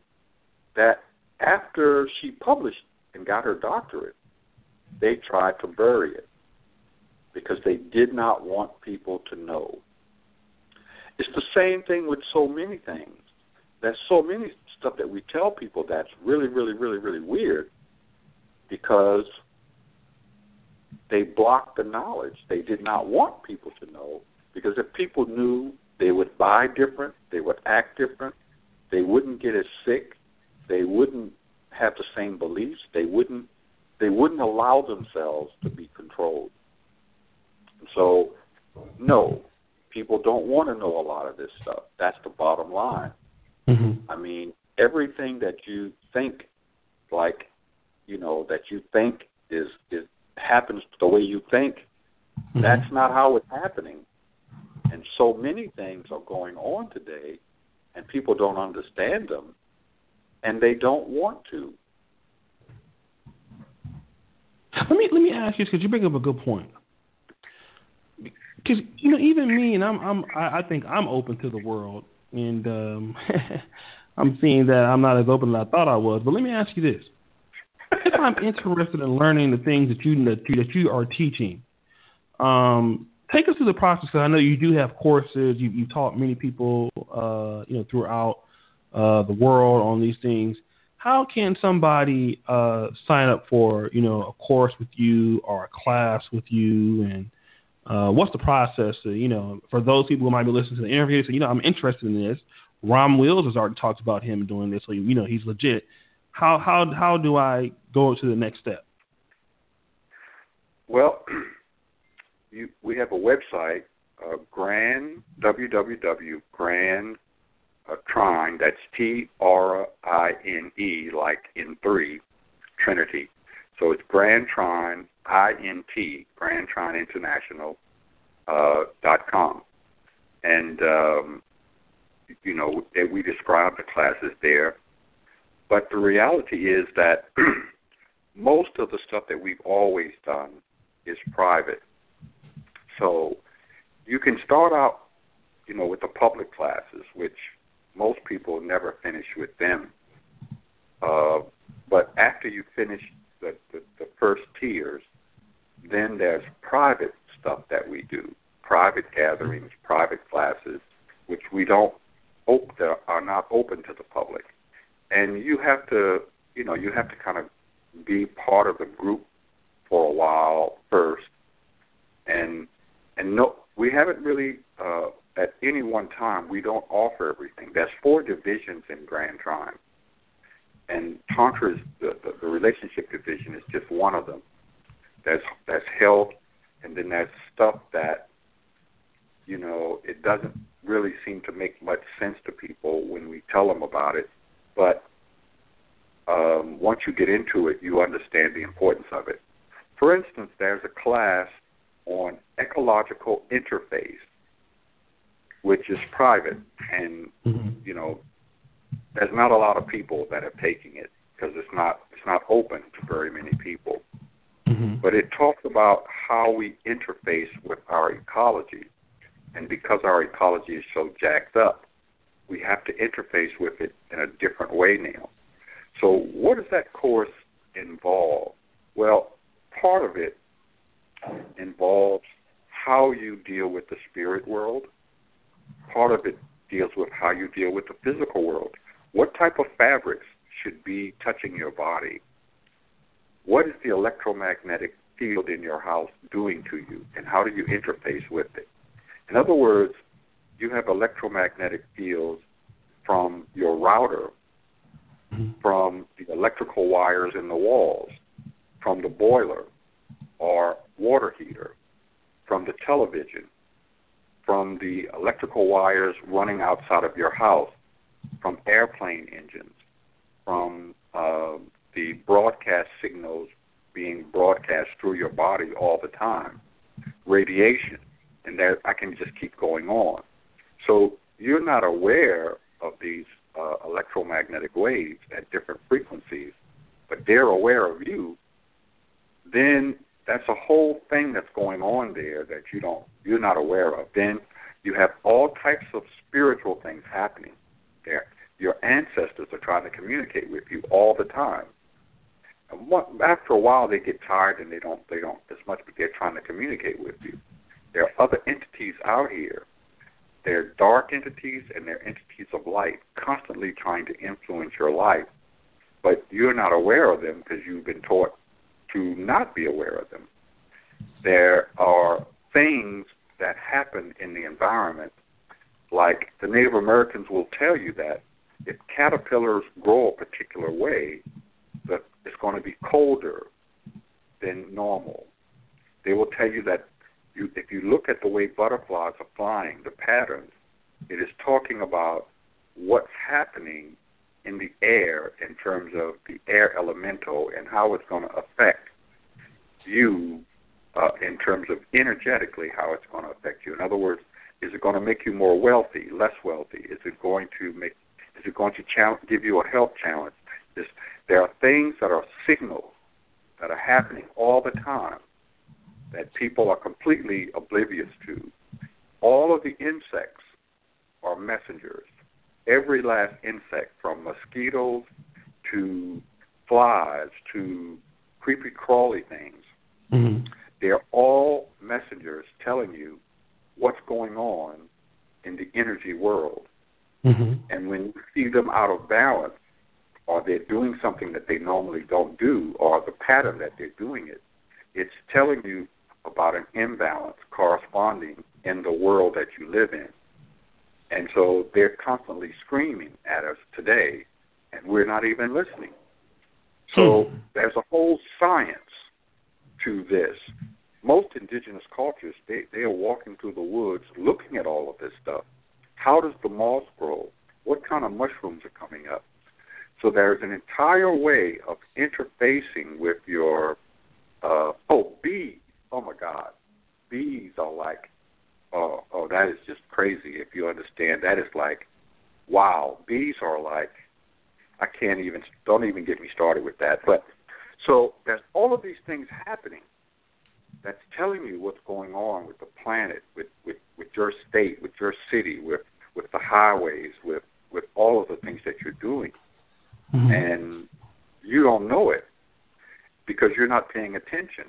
that after she published and got her doctorate, they tried to bury it because they did not want people to know. It's the same thing with so many things. There's so many stuff that we tell people that's really, really, really, really weird because they blocked the knowledge. They did not want people to know, because if people knew, they would buy different, they would act different, they wouldn't get as sick, they wouldn't have the same beliefs, they wouldn't allow themselves to be controlled. So, no, people don't want to know a lot of this stuff. That's the bottom line. Mm-hmm. I mean, everything that you think, that you think is happens the way you think, mm-hmm. That's not how it's happening. And so many things are going on today, and people don't understand them, and they don't want to. Let me ask you, because you bring up a good point. Because even me, and I think I'm open to the world, and I'm seeing that I'm not as open as I thought I was. But let me ask you this: if I'm interested in learning the things that you are teaching, take us through the process. Because I know you do have courses. You taught many people, throughout the world on these things. How can somebody sign up for, a course with you or a class with you, and what's the process? For those people who might be listening to the interview, so I'm interested in this. Rom Wills has already talked about him doing this, so he's legit. How do I go to the next step? Well, we have a website, www.grandtrine, that's TRINE, like in three, Trinity. So it's GrandTrine, INT, GrandTrine International, .com. And, we describe the classes there. But the reality is that most of the stuff that we've always done is private. So you can start out, with the public classes, which most people never finish with them. But after you finish the first tiers, then there's private stuff that we do, private gatherings, private classes, which that are not open to the public. And you have to kind of be part of the group for a while first. And no, we haven't really, at any one time, we don't offer everything. There's 4 divisions in Grand Trine. And Tantra, the relationship division, is just one of them. That's health, and then there's stuff that, it doesn't really seem to make much sense to people when we tell them about it. But once you get into it, you understand the importance of it. For instance, there's a class on ecological interface, which is private, and there's not a lot of people that are taking it because it's not open to very many people. Mm-hmm. But it talks about how we interface with our ecology. And because our ecology is so jacked up, we have to interface with it in a different way now. So what does that course involve? Well, part of it involves how you deal with the spirit world. Part of it deals with how you deal with the physical world. What type of fabrics should be touching your body? What is the electromagnetic field in your house doing to you, and how do you interface with it? In other words, you have electromagnetic fields from your router, from the electrical wires in the walls, from the boiler or water heater, from the television, from the electrical wires running outside of your house, from airplane engines, from the broadcast signals being broadcast through your body all the time, radiation, and that I can just keep going on. So you're not aware of these electromagnetic waves at different frequencies, but they're aware of you. Then that's a whole thing that's going on there that you're not aware of. Then you have all types of spiritual things happening there. Your ancestors are trying to communicate with you all the time. And after a while, they get tired and they don't as much, but they're trying to communicate with you. There are other entities out here. They're dark entities and they're entities of light, constantly trying to influence your life. But you're not aware of them because you've been taught to not be aware of them. There are things that happen in the environment, like the Native Americans will tell you that if caterpillars grow a particular way, that it's going to be colder than normal. They will tell you that if you look at the way butterflies are flying, the patterns, it is talking about what's happening in the air in terms of the air elemental and how it's going to affect you in terms of energetically how it's going to affect you. In other words, is it going to make you more wealthy, less wealthy? Is it going to give you a health challenge? There are things that are signals that are happening all the time that people are completely oblivious to. All of the insects are messengers. Every last insect, from mosquitoes to flies to creepy crawly things, they're all messengers telling you what's going on in the energy world. And when you see them out of balance, or they're doing something that they normally don't do, or the pattern that they're doing it, it's telling you about an imbalance corresponding in the world that you live in. And so they're constantly screaming at us today, and we're not even listening. So there's a whole science to this. Most indigenous cultures, they are walking through the woods looking at all of this stuff. How does the moss grow? What kind of mushrooms are coming up? So there's an entire way of interfacing with your, bees. Oh, my God. Bees are like, that is just crazy if you understand. That is like, wow. Bees are like, don't even get me started with that. But so there's all of these things happening that's telling you what's going on with the planet, with your state, with your city, with the highways, with all of the things that you're doing. And you don't know it because you're not paying attention.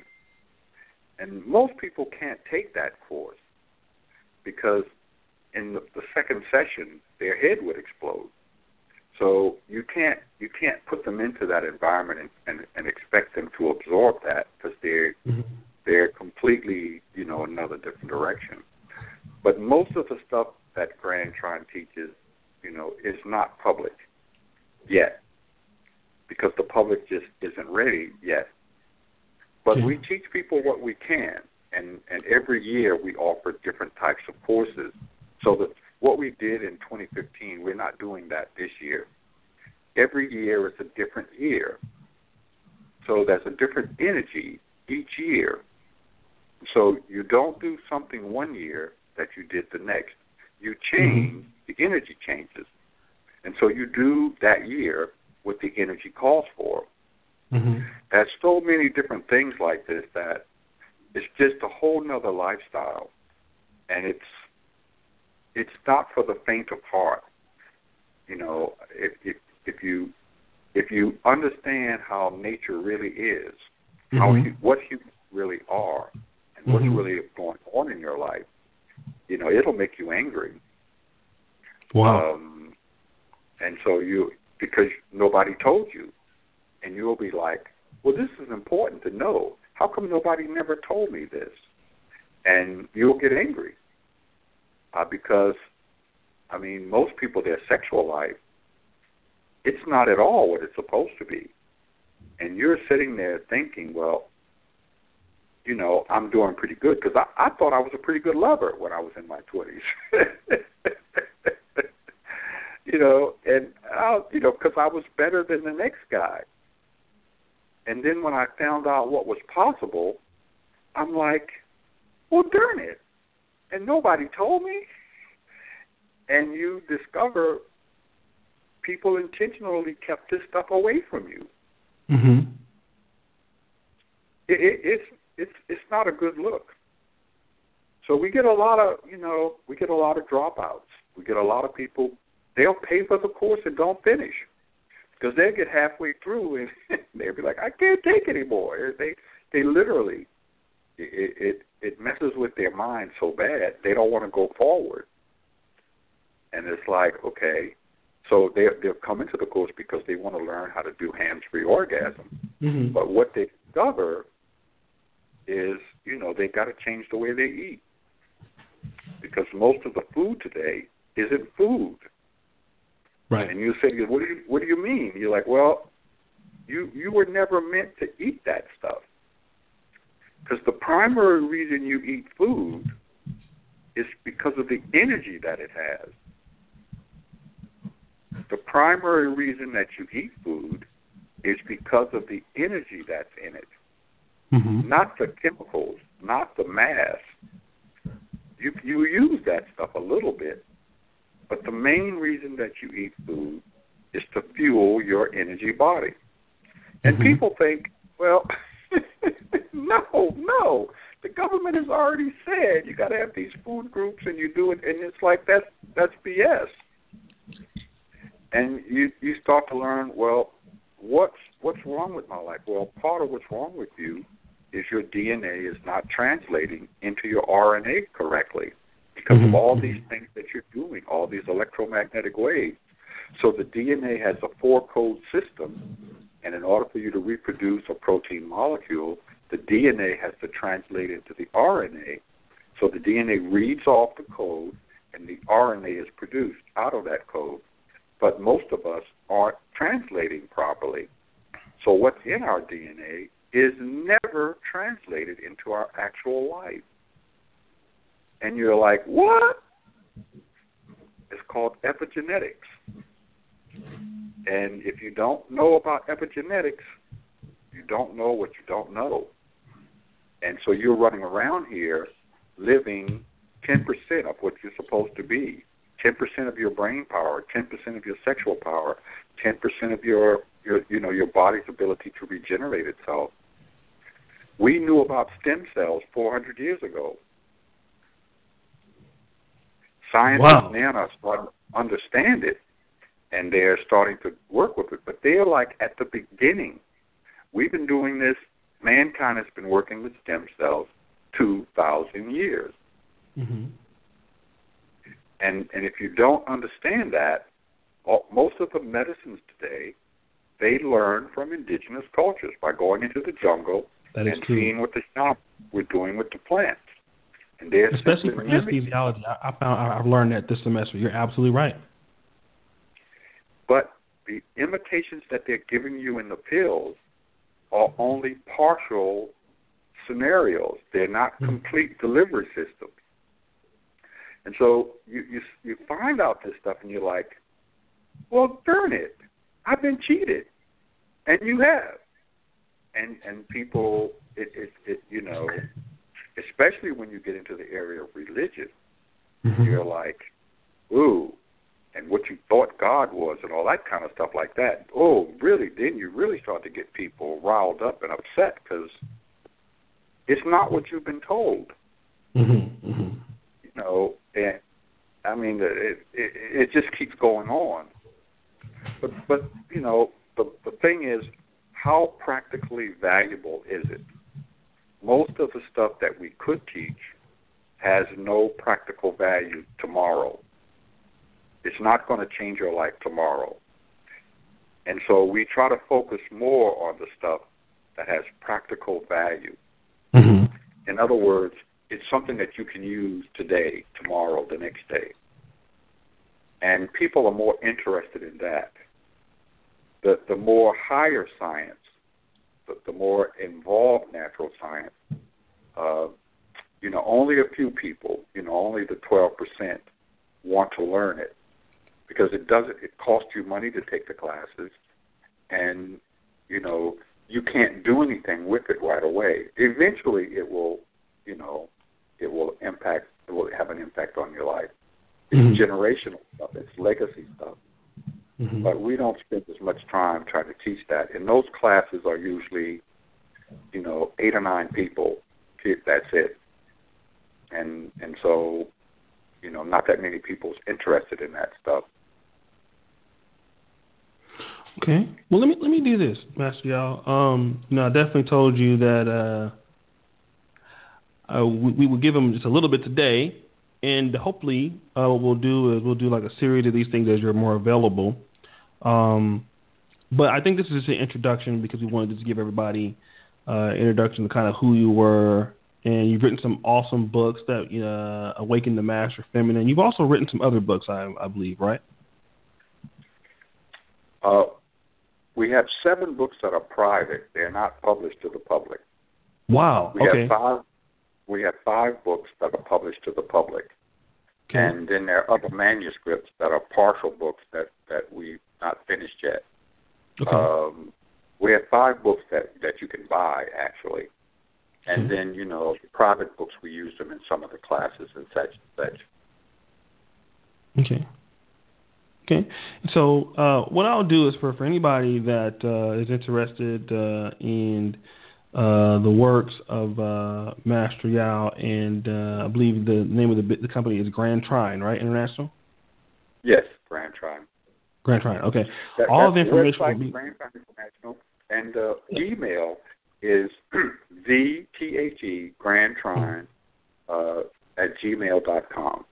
And most people can't take that course because in the second session, their head would explode. So you can't put them into that environment and expect them to absorb that because they're completely, another different direction. But most of the stuff that Grand Trine teaches, is not public yet because the public just isn't ready yet. But we teach people what we can, and every year we offer different types of courses. So that what we did in 2015, we're not doing that this year. Every year is a different year. So there's a different energy each year. So you don't do something one year that you did the next. You change, the energy changes. And so you do that year what the energy calls for. There's so many different things like this that it's just a whole nother lifestyle. And it's not for the faint of heart. You know, if you understand how nature really is, what humans really are, and what's really going on in your life, you know, it'll make you angry. Wow. And so because nobody told you, and you'll be like, well, this is important to know. How come nobody never told me this? And you'll get angry because, I mean, most people, their sexual life, it's not at all what it's supposed to be. And you're sitting there thinking, well, you know, I'm doing pretty good because I thought I was a pretty good lover when I was in my 20s. You know, and, because I was better than the next guy. And then when I found out what was possible, I'm like, well, darn it. And nobody told me. And you discover people intentionally kept this stuff away from you. Mm-hmm. It's not a good look. So we get a lot of dropouts. We get a lot of people, they'll pay for the course and don't finish. Because they'll get halfway through and they'll be like, I can't take anymore. They literally, it messes with their mind so bad, they don't want to go forward. And it's like, okay, so they'll come into the course because they want to learn how to do hands-free orgasm. Mm-hmm. But what they discover is, you know, they got to change the way they eat. Because most of the food today isn't food. Right. And you say, what do you mean? You're like, well, you were never meant to eat that stuff. Because the primary reason you eat food is because of the energy that it has. The primary reason that you eat food is because of the energy that's in it. Mm-hmm. Not the chemicals, not the mass. You use that stuff a little bit, but the main reason that you eat food is to fuel your energy body. And people think, well, no. The government has already said you got to have these food groups, and you do it, and it's like that's BS. And you start to learn, well, what's wrong with my life? Well, part of what's wrong with you is your DNA is not translating into your RNA correctly because of all these things that you're doing, all these electromagnetic waves. So the DNA has a 4-code system, and in order for you to reproduce a protein molecule, the DNA has to translate into the RNA. So the DNA reads off the code, and the RNA is produced out of that code. But most of us aren't translating properly. So what's in our DNA is never translated into our actual life. And you're like, what? It's called epigenetics. And if you don't know about epigenetics, you don't know what you don't know. And so you're running around here living 10% of what you're supposed to be. 10% of your brain power, 10% of your sexual power, 10% of your body's ability to regenerate itself. We knew about stem cells 400 years ago. Scientists now are starting to understand it, and they're starting to work with it. But they're like at the beginning. We've been doing this. Mankind has been working with stem cells 2,000 years. Mm-hmm. And if you don't understand that, most of the medicines today, they learn from indigenous cultures by going into the jungle and seeing what the shamans were doing with the plants. And they're especially for anesthesiology. I've learned that this semester. You're absolutely right. But the imitations that they're giving you in the pills are only partial scenarios. They're not complete delivery systems. And so you find out this stuff, and you're like, well, darn it, I've been cheated. And you have. And people, especially when you get into the area of religion, you're like, ooh, and what you thought God was and all that kind of stuff like that. Oh, really? Then you really start to get people riled up and upset because it's not what you've been told. And I mean, it just keeps going on. But you know, the thing is, how practically valuable is it? Most of the stuff that we could teach has no practical value tomorrow. It's not going to change your life tomorrow. And so we try to focus more on the stuff that has practical value. Mm-hmm. In other words, it's something that you can use today, tomorrow, the next day. And people are more interested in that. The more higher science, the more involved natural science, you know, only a few people, you know, only the 12% want to learn it, because it costs you money to take the classes, and, you know, you can't do anything with it right away. Eventually it will, you know, it will have an impact on your life. It's generational stuff, it's legacy stuff. Mm-hmm. But we don't spend as much time trying to teach that. And those classes are usually, you know, 8 or 9 people. That's it. And so, you know, not that many people's interested in that stuff. Okay. Well, let me do this, Master Yao. You know, I definitely told you that we will give them just a little bit today, and hopefully what we'll do is we'll do like a series of these things as you're more available. But I think this is just an introduction, because we wanted to just give everybody an introduction to kind of who you were. And you've written some awesome books that Awaken the Master Feminine. You've also written some other books, I believe, right? We have 7 books that are private. They're not published to the public. Wow. Okay. We have 5 books that are published to the public. Okay. And then there are other manuscripts that are partial books that we've not finished yet. Okay. We have 5 books that you can buy, actually. And then, you know, private books, we use them in some of the classes and such. Okay. Okay. So what I'll do is for anybody that is interested in the works of Master Yao, and I believe the name of the company is Grand Trine, right? International? Yes, Grand Trine. Grand Trine. Okay. All the information will be Grand Trine International, and email is thegrandtrine @gmail.com.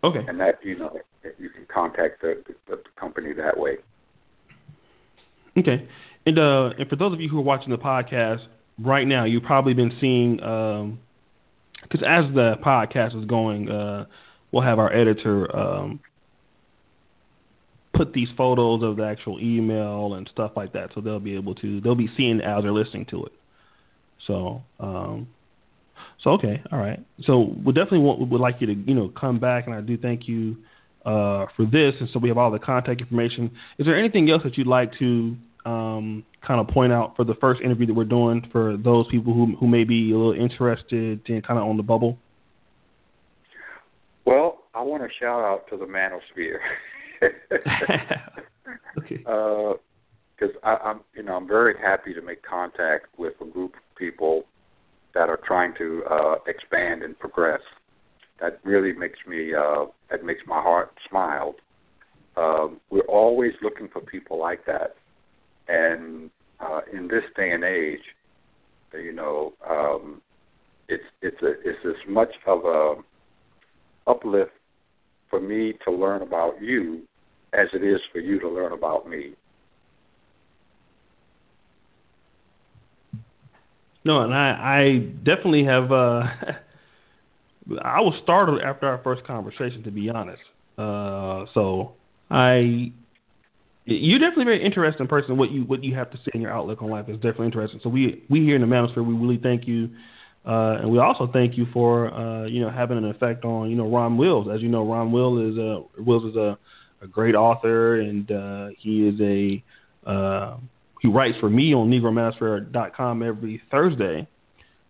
Okay. And that, you know, you can contact the company that way. Okay. And for those of you who are watching the podcast right now, you've probably been seeing, because as the podcast is going, we'll have our editor put these photos of the actual email and stuff like that, so they'll be seeing it as they're listening to it. So okay, all right. So we definitely would like you to, you know, come back, and I do thank you for this. And so we have all the contact information. Is there anything else that you'd like to kind of point out for the first interview that we're doing for those people who may be a little interested in kind of on the bubble? Well, I want to shout out to the manosphere. Okay. Because I'm very happy to make contact with a group of people that are trying to expand and progress. That really makes my heart smile. We're always looking for people like that, and in this day and age, you know, it's as much of a uplift for me to learn about you as it is for you to learn about me. No, and I definitely have. I was startled after our first conversation, to be honest. So you're definitely a very interesting person. What you have to say in your outlook on life is definitely interesting. So we here in the Manosphere, we really thank you, and we also thank you for having an effect on Rom Wills. As you know, Rom Wills is a great author, and he is he writes for me on NegroManosphere.com every Thursday.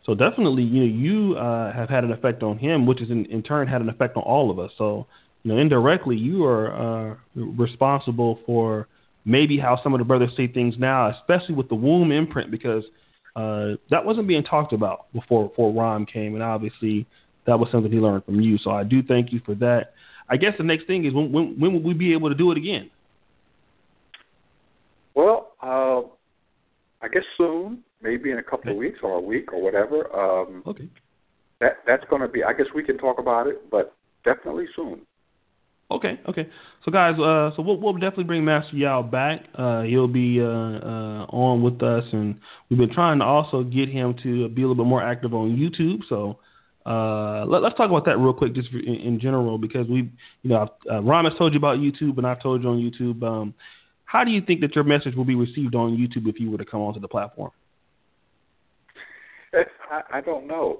So definitely, you have had an effect on him, which has in turn had an effect on all of us. So, indirectly, you are responsible for maybe how some of the brothers see things now, especially with the womb imprint, because that wasn't being talked about before Rom came, and obviously that was something he learned from you. So I do thank you for that. I guess the next thing is when will we be able to do it again? Well, I guess soon, maybe in a couple of weeks or a week or whatever. Okay. That's going to be, I guess we can talk about it, but definitely soon. Okay. So guys, so we'll definitely bring Master Yao back. He'll be on with us, and we've been trying to also get him to be a little bit more active on YouTube. So let's talk about that real quick, just in general, because Rom has told you about YouTube, and I've told you on YouTube. How do you think that your message will be received on YouTube if you were to come onto the platform? I don't know.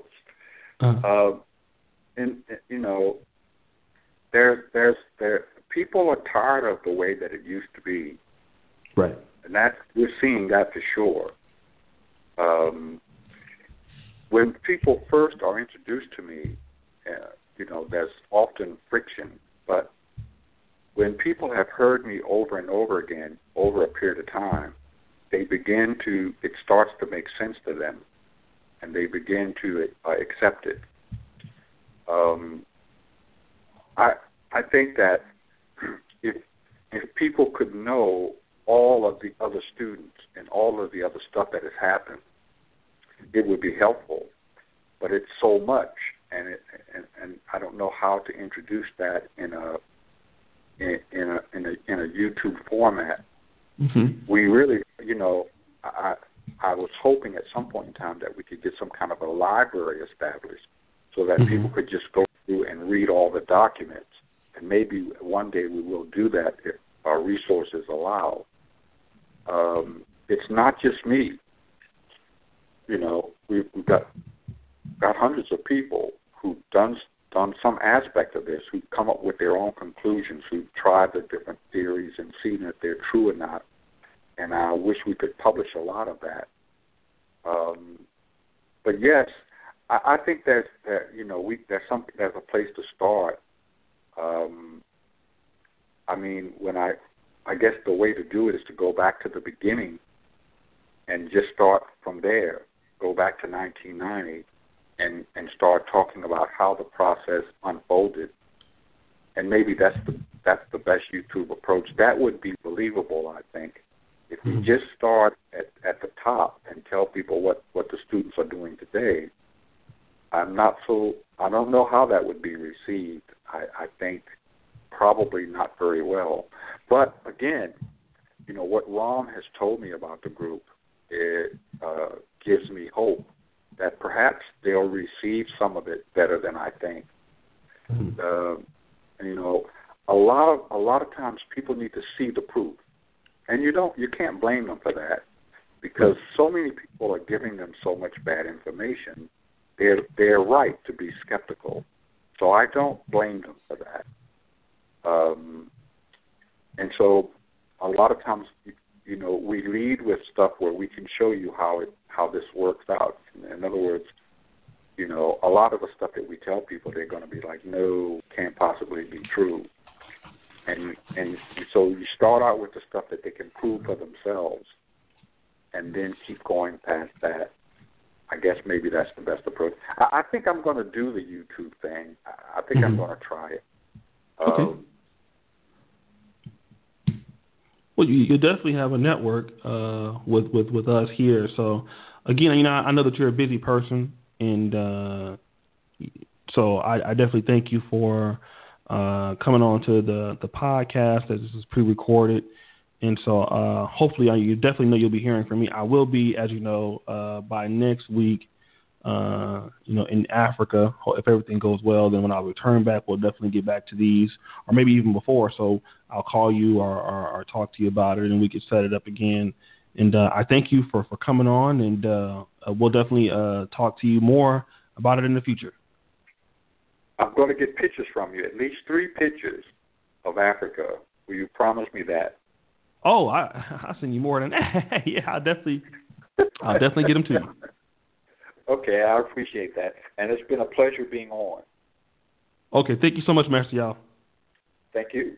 There people are tired of the way that it used to be, right? And we're seeing that for sure. When people first are introduced to me, there's often friction, but when people have heard me over and over again over a period of time, it starts to make sense to them, and they begin to accept it. I think that if people could know all of the other students and all of the other stuff that has happened, it would be helpful. But it's so much, and I don't know how to introduce that in a YouTube format. Mm-hmm. We really, I was hoping at some point in time that we could get some kind of a library established so that people could just go through and read all the documents. And maybe one day we will do that if our resources allow. It's not just me. We've got hundreds of people who've done some aspect of this, who've come up with their own conclusions, who've tried the different theories and seen if they're true or not. And I wish we could publish a lot of that. But yes, I think there's a place to start. I guess the way to do it is to go back to the beginning and just start from there. Go back to 1990 and start talking about how the process unfolded. And maybe that's the best YouTube approach. That would be believable, I think. If we just start at the top and tell people what the students are doing today, I don't know how that would be received. I think probably not very well. But again, what Rom has told me about the group, it gives me hope that perhaps they'll receive some of it better than I think. A lot of times people need to see the proof, and you can't blame them for that, because so many people are giving them so much bad information. They're right to be skeptical, so I don't blame them for that. And so a lot of times, we lead with stuff where we can show you how this works out. In other words, a lot of the stuff that we tell people, they're going to be like, no, can't possibly be true. And so you start out with the stuff that they can prove for themselves, and then keep going past that. I guess maybe that's the best approach. I think I'm going to do the YouTube thing. I think I'm going to try it. Okay. Well, you definitely have a network with us here. So, again, I know that you're a busy person, and so I definitely thank you for coming on to the podcast. As this is pre-recorded, and so hopefully you definitely know you'll be hearing from me. I will be, as you know, by next week, in Africa. If everything goes well, then when I return back, we'll definitely get back to these, or maybe even before. So I'll call you or talk to you about it, and we can set it up again. And I thank you for coming on, and we'll definitely talk to you more about it in the future. I'm going to get pictures from you, at least 3 pictures of Africa. Will you promise me that? Oh, I'll send you more than that. Yeah, I'll definitely get them to you. Okay, I appreciate that. And it's been a pleasure being on. Okay, thank you so much, Master Yao. Thank you.